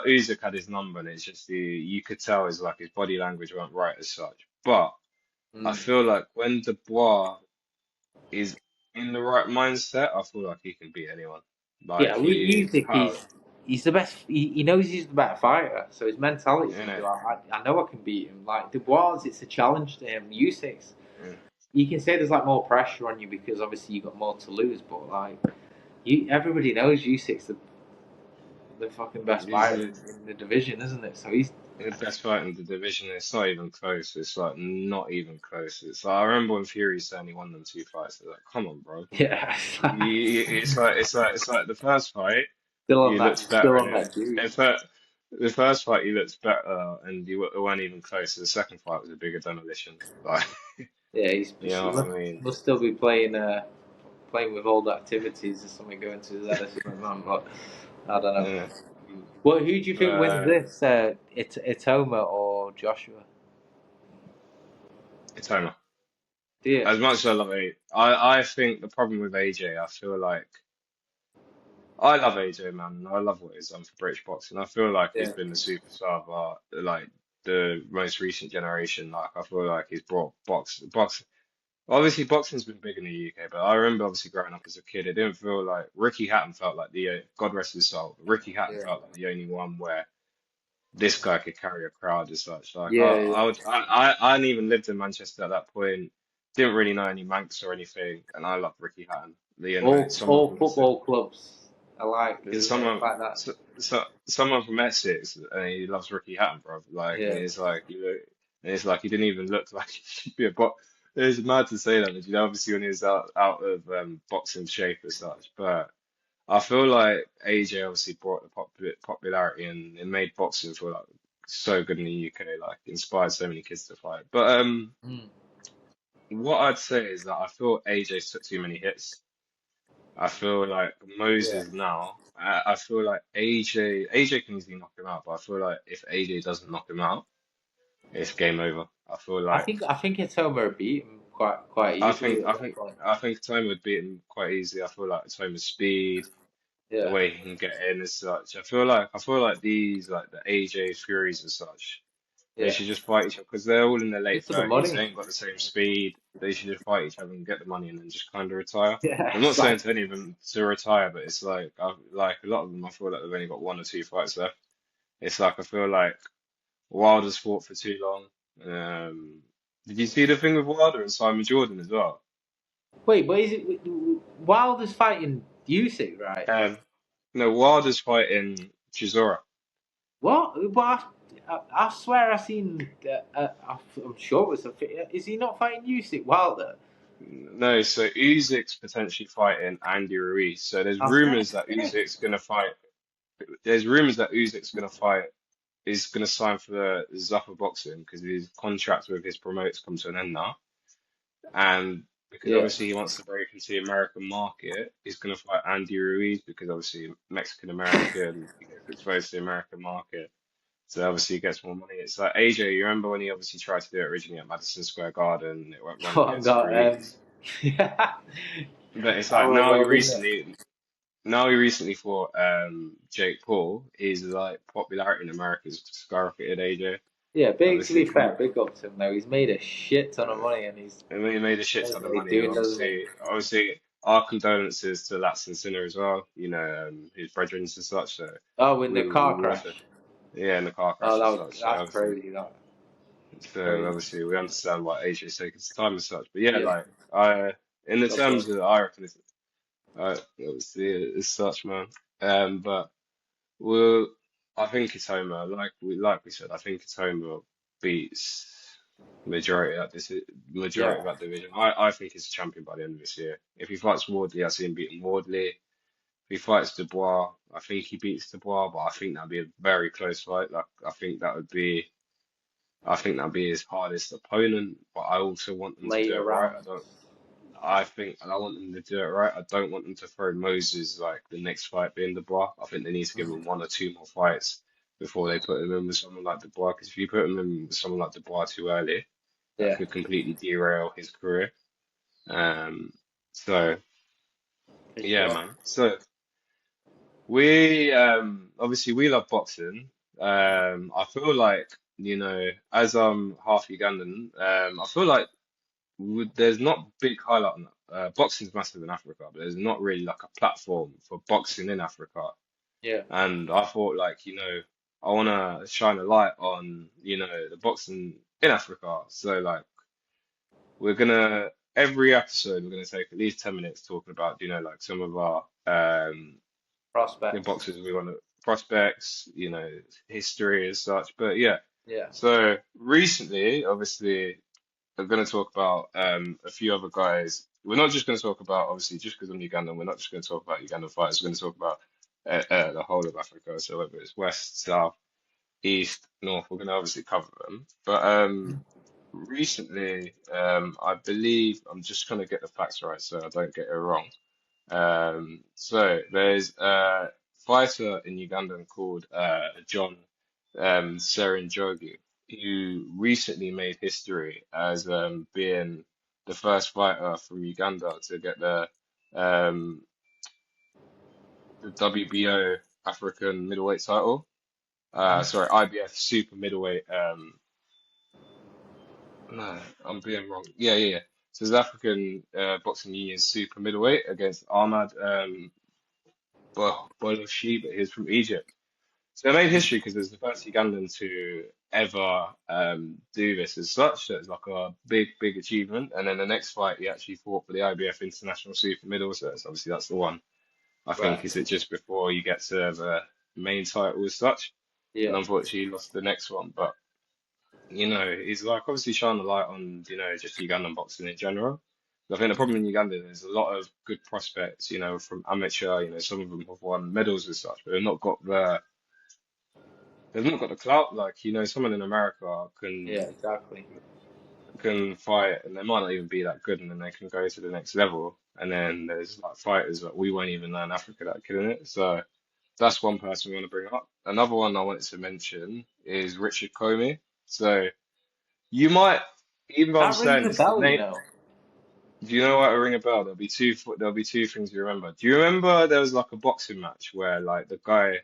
Usyk had his number, and it's just you could tell his like his body language weren't right as such. But I Mm. feel like when Dubois is in the right mindset, I feel like he can beat anyone. Like Yeah, we you his think power, he's the best. He knows he's the better fighter, so his mentality is you going to be know. like, I know I can beat him. Like Dubois, it's a challenge to him. Usyk, Yeah. you can say there's like more pressure on you because obviously you got more to lose, but like everybody knows Usyk's the fucking best He's fighter in the division, isn't it? So he's the best fighter in the division. It's not even close. It's like not even close. It's like I remember when Fury said he won them two fights. They're like, come on, bro. yeah, It's like the first fight he looked still better in on it. that juice. In fact, the first fight he looked better, and it weren't even close. The second fight was a bigger demolition. Like, Yeah, you know he what I mean? must still be playing with old activities or something going to his head or something, man. But I don't know. Yeah. Well, who do you think wins Uh, this? Itoma or Joshua? Itauma. Do you? As much as I love AJ, I think the problem with AJ, I feel like I love AJ, man. I love what he's done for British boxing. I feel like he's Yeah, been the superstar of like the most recent generation. Like I feel like he's brought box. Obviously, boxing's been big in the UK, but I remember obviously growing up as a kid, it didn't feel like Ricky Hatton felt like the God rest his soul. Ricky Hatton yeah, felt like the only one where this guy could carry a crowd as such. Like yeah, yeah. I hadn't even lived in Manchester at that point. Didn't really know any Manx or anything, and I loved Ricky Hatton. You know, someone All from Essex, football clubs alike, because isn't it? Like that. someone from Essex, and he loves Ricky Hatton, bro. Like, and Yeah, it's like and it's like he didn't even look like he should be a box. It's mad to say that, but you know, obviously when he was out of boxing shape as such, but. I feel like AJ obviously brought the popularity and it made boxing feel like so good in the UK, like inspired so many kids to fight. But mm, what I'd say is that I feel AJ took too many hits. I feel like yeah. Moses now. I feel like AJ can easily knock him out, but I feel like if AJ doesn't knock him out, it's game over. I feel like I think Itoma beat him quite easily at that point. I think Tony would beat him quite easily. I feel like Toma's speed, the Yeah, way he can get in as such. I feel like these like the AJ Furies and such, they yeah. should just fight each other because they're all in their late Just for the 30s. money. They ain't got the same speed. They should just fight each other and get the money and then just kind of retire. Yeah, I'm not it's saying like to any of them to retire, but it's like like a lot of them. I feel like they've only got one or two fights left. It's like I feel like Wilder's fought for too long. Um, did you see the thing with Wilder and Simon Jordan as well? wait, but is it Wilder's fighting Usyk, right? Um, no, Wilder's fighting Chisora. What? But I swear I seen. I'm sure it was a. Is he not fighting Usyk Wilder? No, so Usyk's potentially fighting Andy Ruiz. So there's I swear. rumors that Usyk's gonna fight. There's rumors that Usyk's gonna fight. Is gonna sign for the Zuffa Boxing because his contract with his promoters come to an end now, and because Yeah, obviously he wants to break into the American market, he's gonna fight Andy Ruiz because obviously Mexican American, he gets exposed to the American market. So obviously he gets more money. It's like AJ, you remember when he obviously tried to do it originally at Madison Square Garden, it went wrong Oh, I against got Ruiz. yeah. But it's That like was odd, isn't it? now he recently fought Jake Paul. His like popularity in America has skyrocketed, AJ. Yeah, big to be Obviously, fair, big up to him though. He's made a shit ton of money and he's I mean, he made a shit knows ton of what he's money. doing, doesn't he? Obviously, our condolences to Latson Sinner as well. You know, his brethren and such. So Oh, in the we car we also, crash. yeah, in the car Oh, crash and such. that's crazy. That So crazy. obviously, we understand why AJ's taking his time and such. But yeah, Yeah, like in the that's good. terms of I reckon obviously it's such man. But well, I think Itauma, like we said, I think Itauma beats majority Yeah, of that division. I think he's a champion by the end of this year. If he fights Wardley, I see him beating Wardley. If he fights Dubois, I think he beats Dubois, but I think that'd be a very close fight. Like I think that'd be his hardest opponent, but I also want them to do later it right. rounds. I want them to do it right. I don't want them to throw Moses like the next fight being Dubois. I think they need to give him one or two more fights before they put him in with someone like Dubois. Because if you put him in with someone like Dubois too early, that Yeah, could completely derail his career. Um, so for yeah, sure. man. So we obviously we love boxing. I feel like, as I'm half Ugandan, I feel like there's not big highlight on that. Boxing's massive in Africa, but there's not really like a platform for boxing in Africa. Yeah, And I thought like, I want to shine a light on, the boxing in Africa. So like every episode we're gonna take at least 10 minutes talking about, like some of our the prospects. boxers we want to prospects, history as such. But yeah. Yeah, So recently, obviously we're going to talk about a few other guys. We're not just going to talk about, obviously, just because I'm Ugandan, we're not just going to talk about Ugandan fighters. We're going to talk about the whole of Africa. So whether it's west, south, east, north, we're going to obviously cover them. But recently, I believe, I'm just going to get the facts right so I don't get it wrong. So there's a fighter in Uganda called John Serinjogu, who recently made history as being the first fighter from Uganda to get the WBO African middleweight title. Sorry, IBF super middleweight. No, I'm being wrong. Yeah. So it's African Boxing Union super middleweight against Ahmad Boloshi, but he's from Egypt. So they made history because there's the first Ugandan to ever do this as such. So it's like a big achievement. And then the next fight, he actually fought for the IBF International Super Middle. So obviously that's the one. I right. think is it just before you get to the main title as such. And Yeah, unfortunately, he lost the next one. But he's like obviously shining a light on just Ugandan boxing in general. I think the problem in Uganda is a lot of good prospects, from amateur. Some of them have won medals and such, but they've not got the clout. Like, someone in America yeah, can exactly. can fight and they might not even be that good and then they can go to the next level. And then there's like fighters that we won't even know in Africa that are killing it. So that's one person we want to bring up. Another one I wanted to mention is Richard Commey. So you might, even though I'm That rings saying a this, the bell, you name, know. do you know what to ring a bell? There'll be two things you remember. Do you remember there was like a boxing match where like the guy,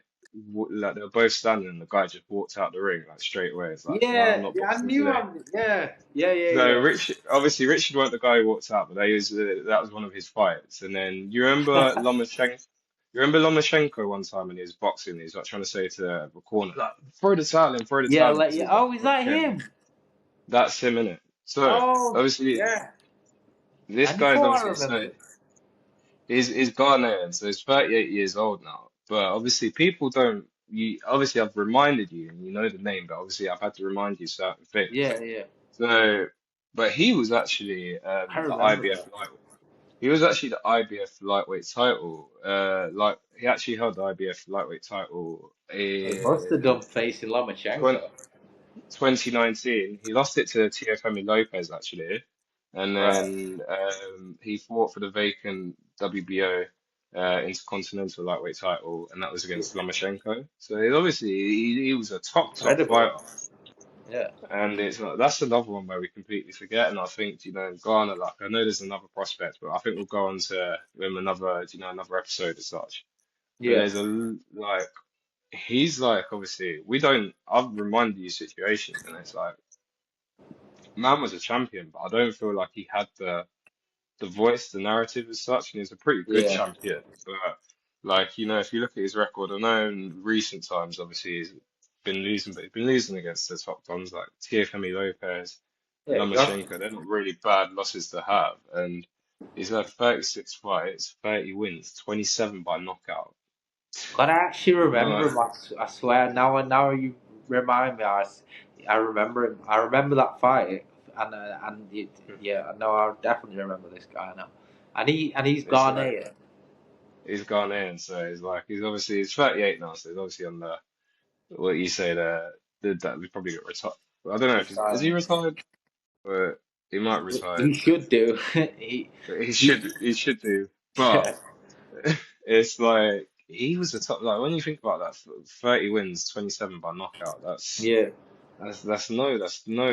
like they were both standing and the guy just walked out the ring like straight away. It's like, no, I'm Yeah, not yeah, I boxing knew today. I'm. Yeah, So yeah, Richard weren't the guy who walked out, but that was one of his fights. And then yeah. You remember Lomachenko one time when he was boxing, he was like trying to say to the corner, like, throw the Yeah, towel in, like because yeah. he's like Oh, is that broken. him? That's him, innit? So Oh, obviously yeah. this I guy is thought I obviously so remembered. he's Ghanaian, so he's 38 years old now. But obviously people don't you obviously I've reminded you and you know the name, but obviously I've had to remind you certain things. Yeah. So but he was actually I the remember IBF that. lightweight. He was actually the IBF lightweight title. Like he actually held the IBF lightweight title He must have in done facing 20, Lomachenko. 2019. He lost it to Teofimo Lopez actually, and Right. then he fought for the vacant WBO. Intercontinental lightweight title, and that was against Lomachenko. So obviously he was a top Incredible. fighter. Yeah. And it's not, that's another one where we completely forget. And I think, Ghana, like, I know there's another prospect, but I think we'll go on to him another, another episode as such. But Yeah. there's like, he's like, obviously, I've reminded you situations, and it's like, man was a champion, but I don't feel like he had the voice, the narrative as such, and he's a pretty good Yeah. champion. But like, if you look at his record, I know in recent times, obviously he's been losing, but he's been losing against the top dons like Tiafemi Lopez, Yeah. Exactly. Lomachenko. They're not really bad losses to have, and he's had 36 fights, 30 wins, 27 by knockout. God, I actually remember No, him. I swear. Now you remind me. I remember him. I remember that fight, yeah, I know. I definitely remember this guy now. And he's it's like Ghanaian. he's gone in, so he's 38 now, so he's obviously on the what you say that we probably got retired. I don't know if is he Retired. retired, but he might retire. He should do. He He should do, but it's like he was the top. Like when you think about that, 30 wins, 27 by knockout. yeah. That's no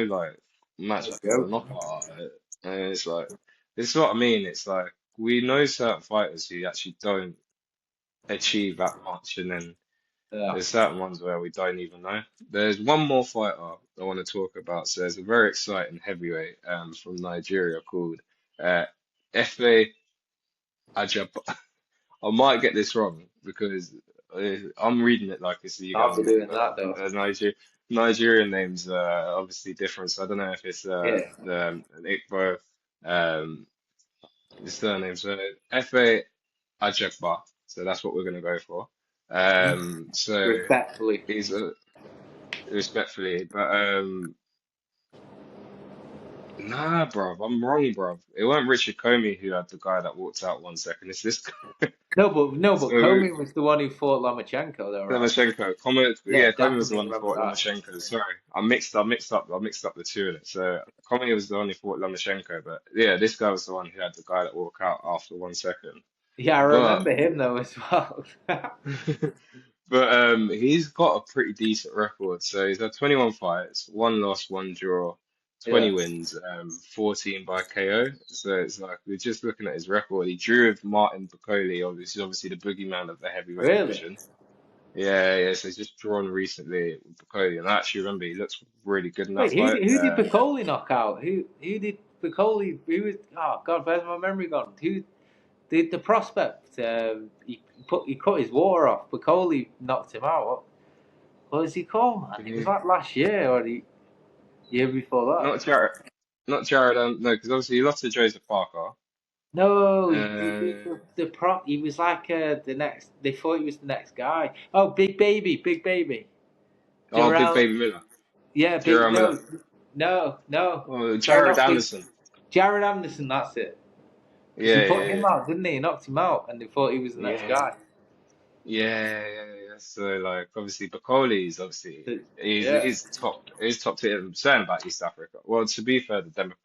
like match That's that can have a joke. knockout out of it. And it's like this is what I mean. It's like we know certain fighters who actually don't achieve that much, and then Yeah. there's certain ones where we don't even know. There's one more fighter I want to talk about. So there's a very exciting heavyweight from Nigeria called Efe Ajagba. I might get this wrong because I'm reading it like it's a I'll be Ugandan name, doing but that though. Nigerian names are obviously different. So I don't know if it's Yeah. an Igbo the surname. So Efe Ajagba. So that's what we're gonna go for. So Respectfully. he's respectfully, but nah, bruv, I'm wrong, bruv. It weren't Richard Commey who had the guy that walked out 1 second. It's this guy. No, but So Commey was the one who fought Lomachenko, though, right? Lomachenko, Commey, Yeah, yeah, Commey was the definitely one who remember fought that. Lomachenko. Sorry, I mixed up the two in it. So Commey was the one who fought Lomachenko, but yeah, this guy was the one who had the guy that walked out after 1 second. Yeah, I But remember him though as well. But he's got a pretty decent record. So he's had 21 fights, one loss, one draw, Yeah. 20 wins, 14 by KO. So it's like we're just looking at his record. He drew with Martin Bakole, obviously the boogeyman of the heavyweight Really? division. Yeah, yeah. So he's just drawn recently with Bakole, and I actually remember he looks really good in that Wait, who fight. did, who did Piccoli knock out? Who did Piccoli? Who was? Oh God, where's my memory gone? Who did the prospect? He cut his water off. Piccoli knocked him out. What was he called? Man? It was Yeah. like last year or the year before that. Not Jared, not Jared. No, because obviously he lost to Joseph Parker. No, Uh, the prop. He was like the next. They thought he was the next guy. Oh, Big Baby, oh, Big Jarrell. Baby Miller, Yeah, Jarrell Miller. no. Oh, Sorry, Jared not Big. Anderson. Jared Anderson. That's it. Because he Yeah, put yeah, him yeah. out, didn't he? He knocked him out, and they thought he was the next Yeah, guy. yeah, yeah, yeah. So like obviously Bacoli's obviously So, he's yeah, top tier. I'm saying about East Africa. Well, to be fair, the DRC,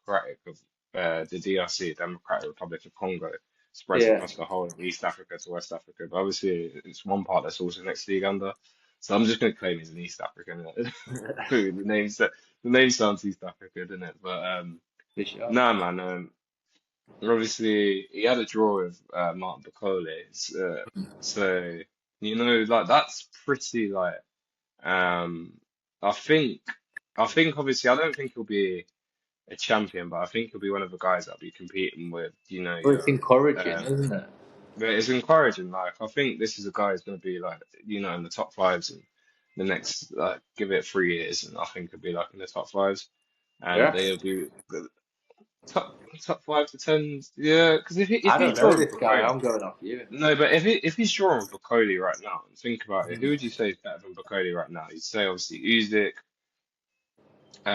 Democratic Republic of Congo, spreads yeah. across the whole of East Africa to West Africa. But obviously it's one part that's also next to Uganda. So I'm just gonna claim he's an East African. The name sounds East African, doesn't it? But For sure. nah, man. Obviously, he had a draw with Martin Bacole, so like that's pretty like um. I think, obviously I don't think he'll be a champion, but I think he'll be one of the guys that'll be competing with Well, it's your encouraging, um. isn't it? But it's encouraging. Like I think this is a guy who's going to be like in the top fives in the next like give it 3 years, and I think he'll be like in the top fives, and Yeah. they'll be top top 5 to 10. Yeah, because if I he's don't know drawing this guy. Bacoli, I'm going off you. no, but if he's drawing Bacoli right now, and think about it, who would you say is better than Bacoli right now? You'd say obviously Usyk.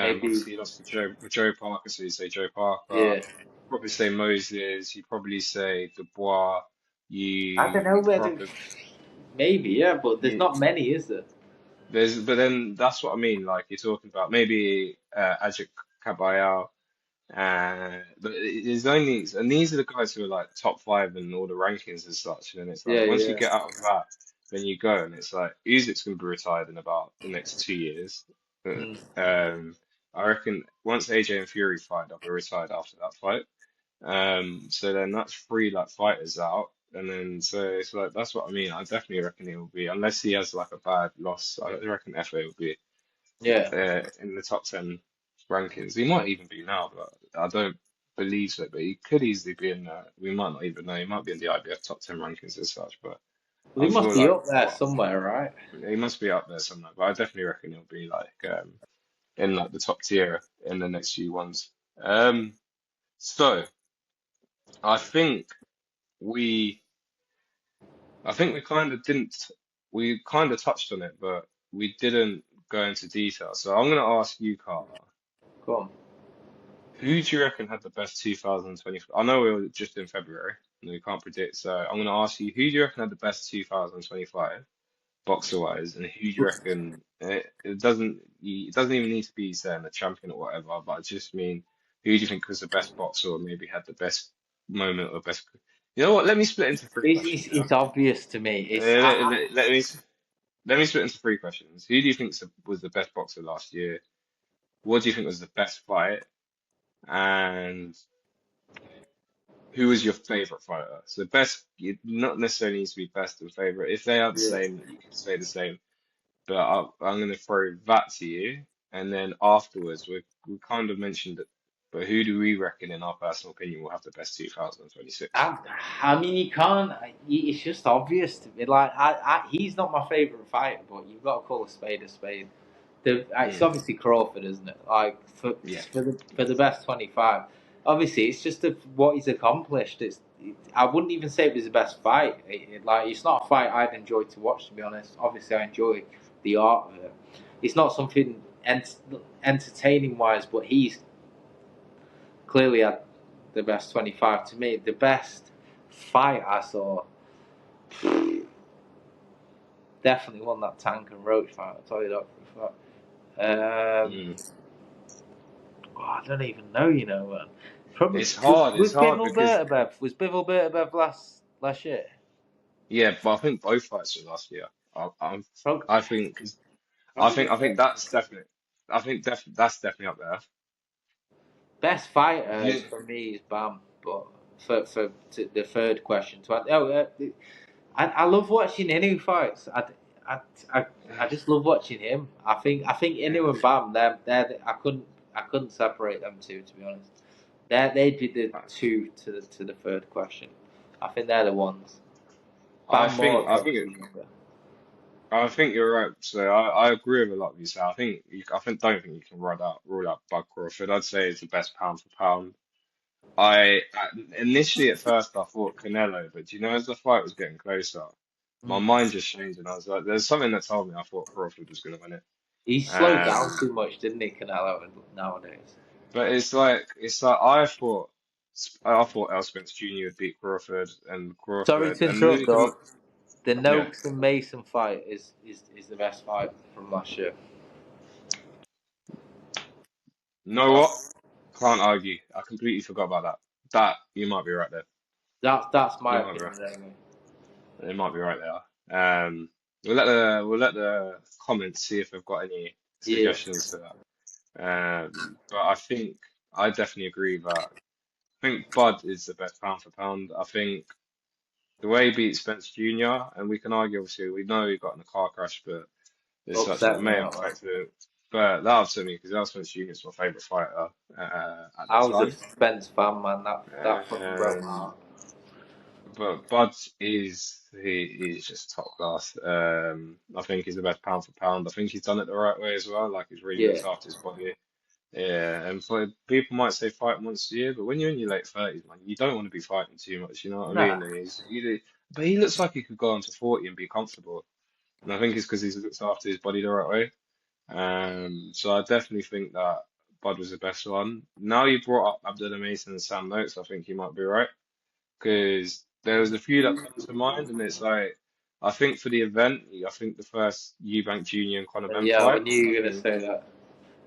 Maybe. Obviously he lost to Joe Parker, so you say Joe Parker. Yeah. Probably say Moses. You probably say Dubois. I don't You know whether. probably Maybe, yeah, but there's you, not many, is there? but then that's what I mean. Like you're talking about maybe Ajak Kabayal. But there's only, and these are the guys who are like top five in all the rankings and such. And then it's like Yeah, once you yeah. get out of that, then you go, and it's like Usyk's going to be retired in about the next 2 years. But, Mm. I reckon once AJ and Fury fight, they'll be retired after that fight. So then that's three like fighters out, and then so it's like that's what I mean. I definitely reckon he will be, unless he has like a bad loss. I reckon FA will be Yeah. in the top 10 rankings. He might even be now, but I don't believe so. But he could easily be in. We might not even know. He might be in the IBF top 10 rankings as such. But Well, I he must feel be like up there somewhere, right? he must be up there somewhere. But I definitely reckon he'll be like in like the top tier in the next few ones. So I think we. I think we kind of didn't. We kind of touched on it, but we didn't go into detail. So I'm going to ask you, Carter. Come on. Who do you reckon had the best 2020? I know we were just in February and we can't predict. So I'm going to ask you, who do you reckon had the best 2025 boxer wise, and who do you reckon it doesn't even need to be saying the champion or whatever, but I just mean who do you think was the best boxer or maybe had the best moment or best? You know what? Let me split into three It's, questions. it's, Yeah. it's obvious to me. It's Let me split into three questions. Who do you think was the best boxer last year? What do you think was the best fight? And who was your favorite fighter? So best, you not necessarily needs to be best and favorite. If they are the yeah. same, you can say the same. But I'm going to throw that to you, and then afterwards we kind of mentioned it. But who do we reckon, in our personal opinion, will have the best 2026? I, I mean, you can't. It's just obvious to me. Like, he's not my favorite fighter, but you've got to call a spade a spade. It's Mm, obviously Crawford, isn't it? Like yeah, for the best 25. Obviously, it's just what he's accomplished. I wouldn't even say it was the best fight. Like it's not a fight I'd enjoy to watch. To be honest, obviously I enjoy the art of it. It's not something entertaining wise, but he's clearly had the best 25 to me. The best fight I saw definitely won that Tank and Roach fight. I'll tell you that for a fact. mm. I don't even know, man. Probably It's hard. It's was hard Bivol because Bertabev last year? yeah, but I think both fights were last year. I'm, Probably, I think, probably the I think first. that's definitely, that's definitely up there. Best fighter You, for me is Bam, but the third question I love watching Inu fights. I, I, I just love watching him. I think Inu and Bam, I couldn't separate them two, to be honest. They'd be the two to the third question. I think they're the ones. Bam more I so think, 'cause he's younger. I think you're right. So I agree with a lot of you say. Don't think you can rule out Bud Crawford. I'd say it's the best pound for pound. Initially at first I thought Canelo, but you know, as the fight was getting closer, my Mm. mind just changed, and I was like, there's something that told me I thought Crawford was going to win it. He slowed down Um, too much, didn't he, Canelo, nowadays? but it's like I thought El Spence Jr. would beat Crawford, and Sorry Crawford, to and interrupt, though. The yeah, Noakes and Mason fight is the best fight from last year. know what? Can't argue. I completely forgot about that. That you might be right there. That's You my might be right. opinion anyway. It might be right there. We'll let the comments see if they've got any Yeah. suggestions for that. But I think I definitely agree that I think Bud is the best pound for pound. I think the way he beat Spence Jr. and we can argue obviously we know he got in a car crash, but as such that Upset me may have out, man. affected it. But that upset me because Spence Jr. is my favourite fighter at the I was a time. Spence fan, man. That fucking broke my Um, heart. but Bud he is just top class. I think he's the best pound for pound. I think he's done it the right way as well. Like he's really Yeah. looked after his body. Yeah, and for people might say fight once a year, but when you're in your late 30s, man, you don't want to be fighting too much. You know what I Nah. mean? And but he looks like he could go on to 40 and be comfortable. And I think it's because he's looked after his body the right way. So I definitely think that Bud was the best one. Now you brought up Abdullah Mason and Sam Noakes, I think you might be right because there was a few that come to mind, and it's like I think for the event, I think the first Eubank Jr. and Conor Ben Yeah, I fight, knew you were gonna say that.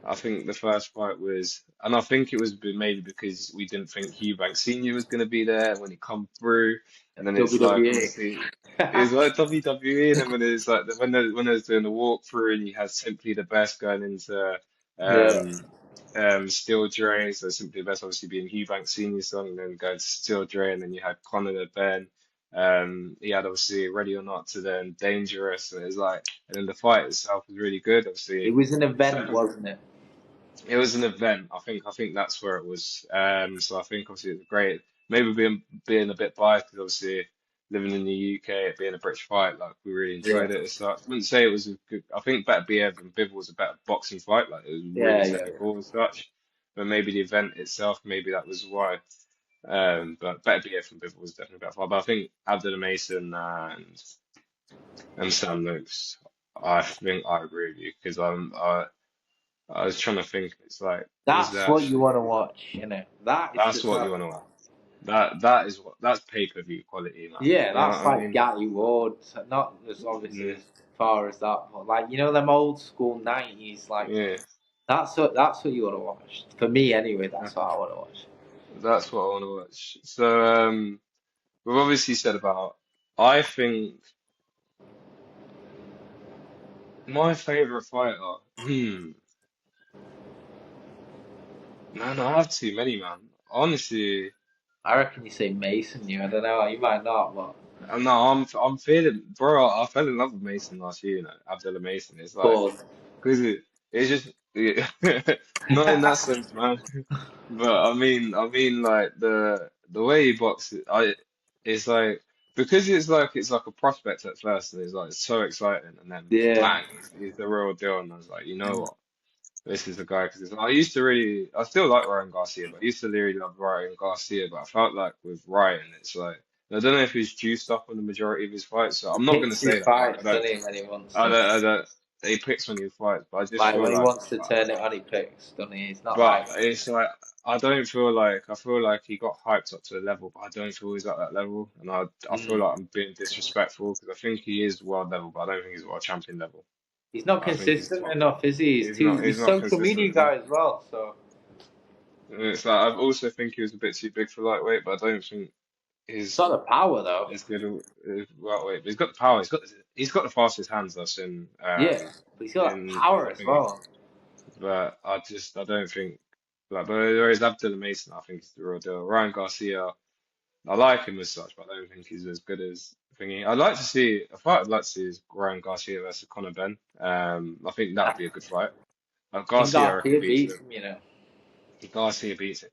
I think the first fight was, and I think it was maybe because we didn't think Eubank Senior was going to be there when he come through, and then it's like WWE. obviously it's like WWE, and then when it's like when they was doing the walkthrough, and you had Simply the Best going into Yeah. um Steel Dre, so Simply the Best obviously being Eubank Senior song, and then going to Steel Dre, and then you had Conor the Ben. He had obviously Ready or Not to then Dangerous, and it was like, and then the fight itself was really good. It Obviously, was an event, certain wasn't it? it was an event. I think that's where it was. So I think obviously it was great. Maybe being a bit biased because obviously living in the UK, it being a British fight, like we really Yeah. enjoyed it as such. I wouldn't say it was a good. I think Better Biev and Bivol was a better boxing fight. Like it was really Yeah, yeah, yeah. technical as such. But maybe the event itself, maybe that was why. But Better Biev and Bivol was definitely a better fight. But I think Abdullah Mason and Sam Nooks, I think I agree with you because I was trying to think. It's like, was That's there what you actually? want to watch, you know. That is the That's what you type. want to watch. That is what that's pay-per-view quality, man. Yeah, You know that's what I like mean? Gatti Ward. Not as obviously Mm, as far as that, but like them old school '90s. Like yeah, that's what you want to watch. For me, anyway, that- that's what I want to watch. that's what I want to watch. So, we've obviously said about. I think my favorite fighter. Man, I have too many, man. Honestly, I reckon you say Mason. I don't know. You might not, but no, I'm feeling, bro. I fell in love with Mason last year. Abdullah Mason. It's like, but cause it's just not in that sense, man. But I mean, like the way he boxes, it's like because it's like a prospect at first, and it's like so exciting, and then yeah. bang, he's the real deal, and I was like, you know what, this is the guy. Because I used to really, I still like Ryan Garcia, but I used to really love Ryan Garcia, but I felt like with Ryan, it's like I don't know if he's juiced up on the majority of his fights, so He I'm not gonna picks say his that. Like fights, doesn't he, when he wants to. I don't. He picks when he fights, but I just Like feel when he like. wants to turn it on, he picks, doesn't he? It's not But like it's like I don't feel like I feel like he got hyped up to a level, but I don't feel he's at that level, and I feel mm, like I'm being disrespectful because I think he is world level, but I don't think he's world champion level. he's not I think he's consistent top. enough, is he? He's not. He's He's not social consistent media enough. guy as well, so And it's like I also think he was a bit too big for lightweight, but I don't think he's he's got the power though. as good as lightweight. But he's got the power. He's got the fastest hands that's Yeah, but he's got that in power the as thingy. well. But I don't think like. But whereas Abdullah Mason, I think he's the real deal. Ryan Garcia. I like him as such, but I don't think he's as good as thingy. I'd like to see a fight. I'd like to see is Ryan Garcia versus Conor Ben. I think that would I be a good fight. think Garcia, I reckon Garcia beats beats him. him. Garcia beats it.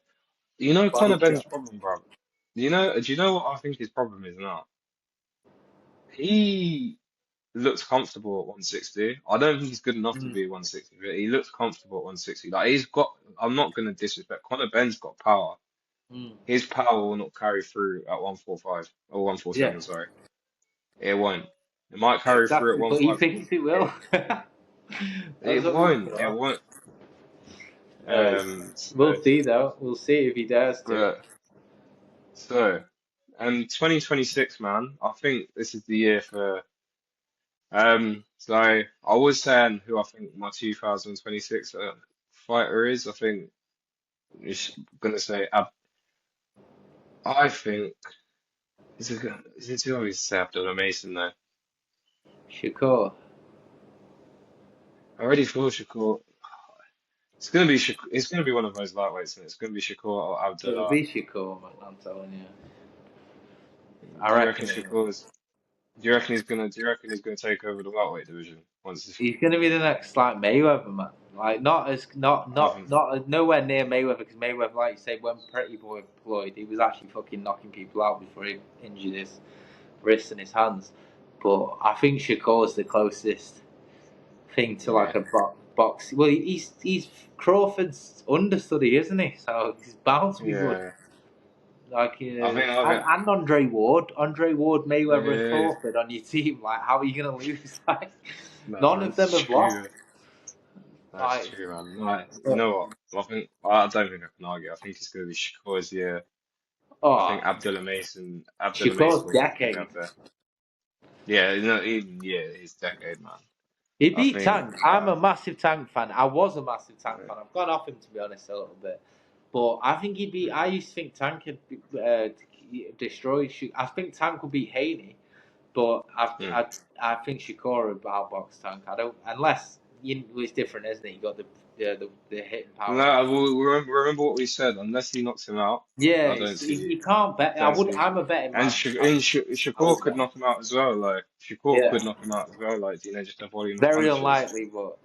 You know Body Conor Ben's shot. problem, bro. Do you know what I think his problem is now? He looks comfortable at 160. I don't think he's good enough to Mm, be 160, but he looks comfortable at 160. Like he's got. I'm not gonna disrespect. Conor Ben's got power. mm. His power will not carry through at 145 or Yeah, 147. Sorry. It won't. It might carry through at exactly. But he 154. thinks it will. It That's it what we won't. It thought. won't. Uh, we'll So see though. We'll see if he dares to. but so and 2026, man. I think this is the year for so I was saying who I think my 2026 fighter is. I think it's gonna say I think is it too obvious to say Abdullah Mason though? Shakur. I already feel Shakur. It's gonna be one of those lightweights, and it's gonna be Shakur or It'll Abdullah. be Shakur, man. I'm telling you. I Do you reckon reckon it. Shakur's? Do you reckon he's gonna take over the welterweight division once this? He's going to be the next like Mayweather, man. Like not as not I not think, not nowhere near Mayweather because Mayweather, like you say, when Pretty Boy deployed, he was actually fucking knocking people out before he injured his wrists and his hands. But I think Shakur's the closest thing to yeah, like a box. Well, he's Crawford's understudy, isn't he? So he's bound to be good. yeah. Like I think, and Andre Ward, Mayweather, and yeah. Crawford on your team. Like, how are you gonna lose? Like, No, none of them that's have lost. true. That's Like, true, man. Like, you but, know what? I don't think I can argue. I think it's gonna be Shakur's year. I oh, think Abdullah Mason Shakur's will be decade. up there. Yeah, no, even yeah, his decade, man. He I beat think Tank. I'm a massive Tank fan. I was a massive Tank fan. I've gone off him, to be honest, a little bit. But I think he beat. I used to think Tank could destroy. I think Tank would beat Haney, but mm. I think Shakur would outbox Tank. I don't unless it's different, isn't it? You got the hitting power and No, that. we'll remember what we said. Unless he knocks him out, Yeah, I don't see. you can't bet. Don't see. I'm a betting And man. I Shakur would could bet. knock him out as well. Like Shakur Yeah, could knock him out as well. Like just avoiding the very punches. unlikely, but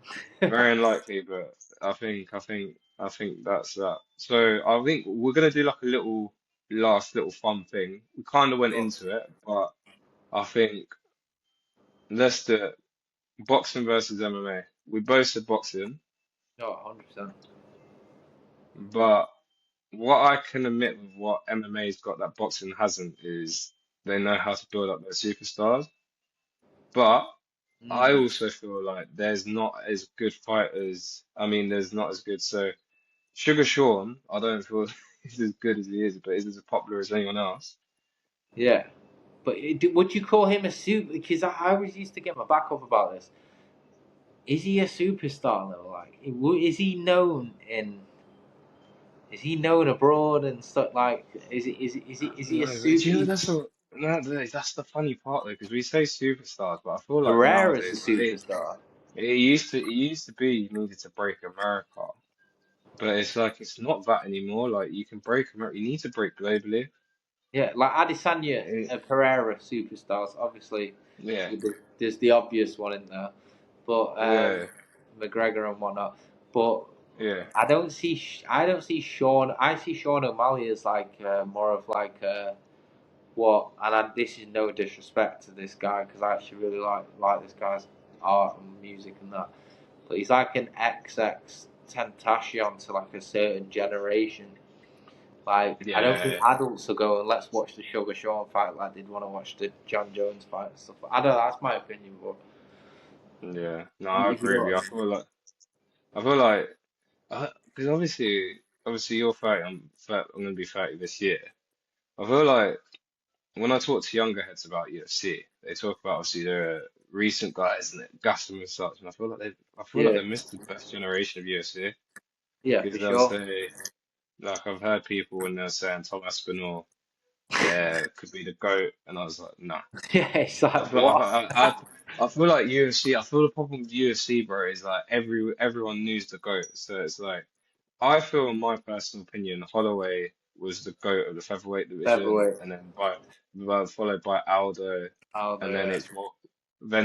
Very unlikely, but I think that's that. So I think we're gonna do like a little fun thing. We kind of went into it, but I think let's do it. Boxing versus MMA. We both said boxing, no, 100%. but what I can admit with what MMA's got that boxing hasn't is they know how to build up their superstars. But I Mm. also feel like there's not as good fighters. I mean, there's not as good. So Sugar Sean, I don't feel he's as good as he is, but he's as popular as anyone else. Yeah. But would you call him a super? Because I always used to get my back up about this. Is he a superstar though? Like, is he known in? Is he known abroad and stuff? Like, is he a No, but do super? you know that's the funny part though, because we say superstars, but I feel like Herrera's a nowadays, like superstar. it used to be you needed to break America, but it's like it's not that anymore. Like you can break America, you need to break globally. Yeah, like Adesanya Eh, and Pereira superstars. Obviously, yeah, there's the obvious one in there, but yeah, McGregor and whatnot. But yeah, I don't see Sean. I see Sean O'Malley as like more of like what. And this is no disrespect to this guy because I actually really like this guy's art and music and that. But he's like an XX Tentacion to like a certain generation. Like I don't think yeah, adults will go and let's watch the Sugar Sean fight like they'd want to watch the John Jones fight and stuff. I don't know. That's my opinion, but yeah. No, I if you agree know with you. what I mean. I feel like, because obviously you're 30. I'm gonna be 30 this year. I feel like when I talk to younger heads about UFC, they talk about obviously the recent guys and gas them and such, and I feel like Yeah, they missed the best generation of UFC yeah, for because they'll sure. say like I've heard people when they're saying Tom Aspinall, yeah, could be the GOAT, and I was like, nah. Yeah, it's I like feel what? I feel like UFC. I feel the problem with UFC, bro, is like everyone knows the GOAT, so it's like. I feel, in my personal opinion, Holloway was the GOAT of the featherweight division, Featherweight. and then followed by Aldo, and Aldo, then yeah.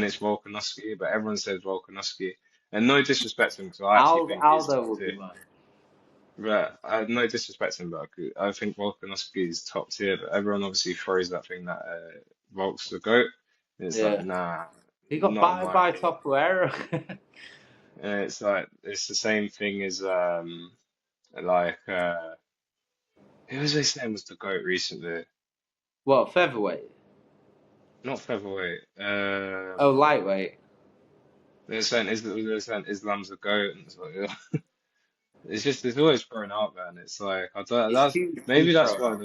it's Volkanovski. But everyone says Volkanovski, and no disrespect to him, because I actually think he's Aldo top would be tier. mine. But I no disrespect to him, but I think Volkanovski is top tier. But everyone obviously throws that thing that Volk's the GOAT, and it's like Yeah, nah, he got not in battered my by opinion. Capoeira. And it's like it's the same thing as like. Who was they saying was the GOAT recently? What featherweight? Not featherweight. Oh, lightweight. They're saying Islam's the GOAT, and it's like, yeah. It's just it's always thrown out there, and it's like I don't. It's That's too maybe that's thrown why out.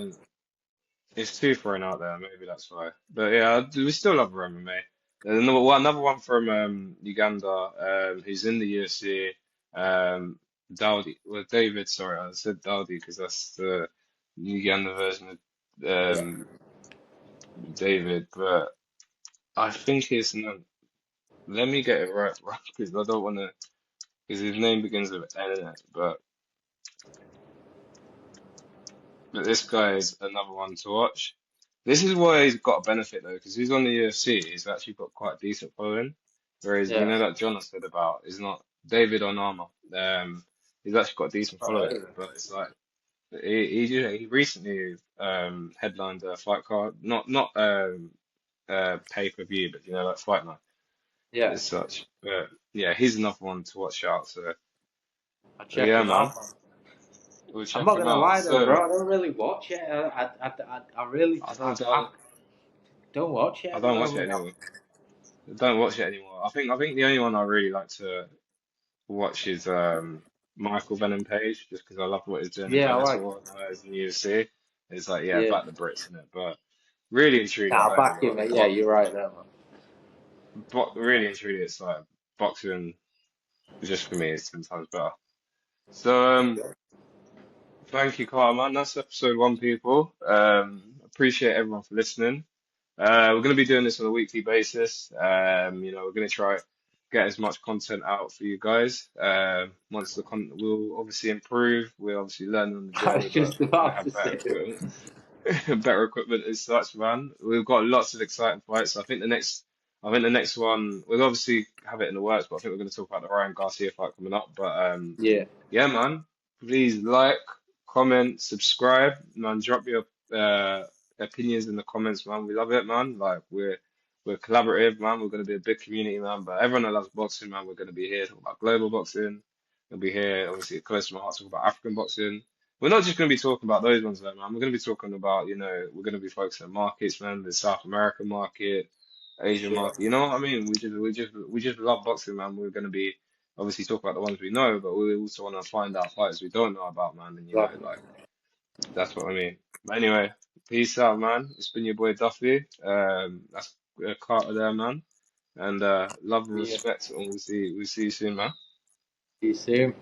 it's too thrown out there. Maybe that's why. But yeah, we still love MMA. Another one from Uganda, who's in the UFC. Um, Dowdy. Well, David. Sorry, I said Dowdy because that's the Uganda version of Yeah. David, but. I think it's no. Let me get it right, bro, because I don't want to. Because his name begins with N, but this guy is another one to watch. This is why he's got a benefit though, because he's on the UFC. He's actually got quite a decent following. Whereas Yeah. that John has said about is not David Onama. He's actually got a decent Not following, really. but it's like he recently headlined a fight card, not pay-per-view, but like Fight Night Yeah. as such. But yeah, he's another one to watch out. I'll So check yeah, him man, out, man. we'll I'm check not him gonna out. lie though, So bro. I don't really watch it. I really, I don't, I don't watch it I at the don't watch it moment. anymore. I don't watch it anymore. I think the only one I really like to watch is Michael Venom Page, just because I love what he's doing in Yeah, I like. Bellator and what he's in the UFC. It's like yeah, Yeah. back the Brits in it, but really and truly, I Nah, don't back really him. watch. Yeah, you're right there, man. But really and truly, it's like boxing, just for me, is 10 times better. So, thank you, Carter, man. That's episode one, people. Appreciate everyone for listening. We're going to be doing this on a weekly basis. We're going to try get as much content out for you guys. Once the content will obviously improve, we're obviously learning on the I journey, was but just we're going to about to have better say. equipment, better equipment as such, man. We've got lots of exciting fights. I think the next one, we'll obviously have it in the works, but I think we're going to talk about the Ryan Garcia fight coming up. But Yeah, yeah, man. Please like, comment, subscribe, man. Drop your opinions in the comments, man. We love it, man. Like we're collaborative, man. We're gonna be a big community, man. But everyone that loves boxing, man, we're gonna be here talking about global boxing. We'll be here, obviously, close to my heart, talking about African boxing. We're not just gonna be talking about those ones, though, man. We're gonna be talking about, we're gonna be focusing on markets, man. The South American market, Asian yeah, market. You know what I mean? We just love boxing, man. We're gonna be obviously talk about the ones we know, but we also want to find out fighters we don't know about, man. And exactly. like that's what I mean. But anyway, peace out, man. It's been your boy Duffy. That's Carter there, man. And love and Yeah. respect, and we'll see you soon, man. See you soon.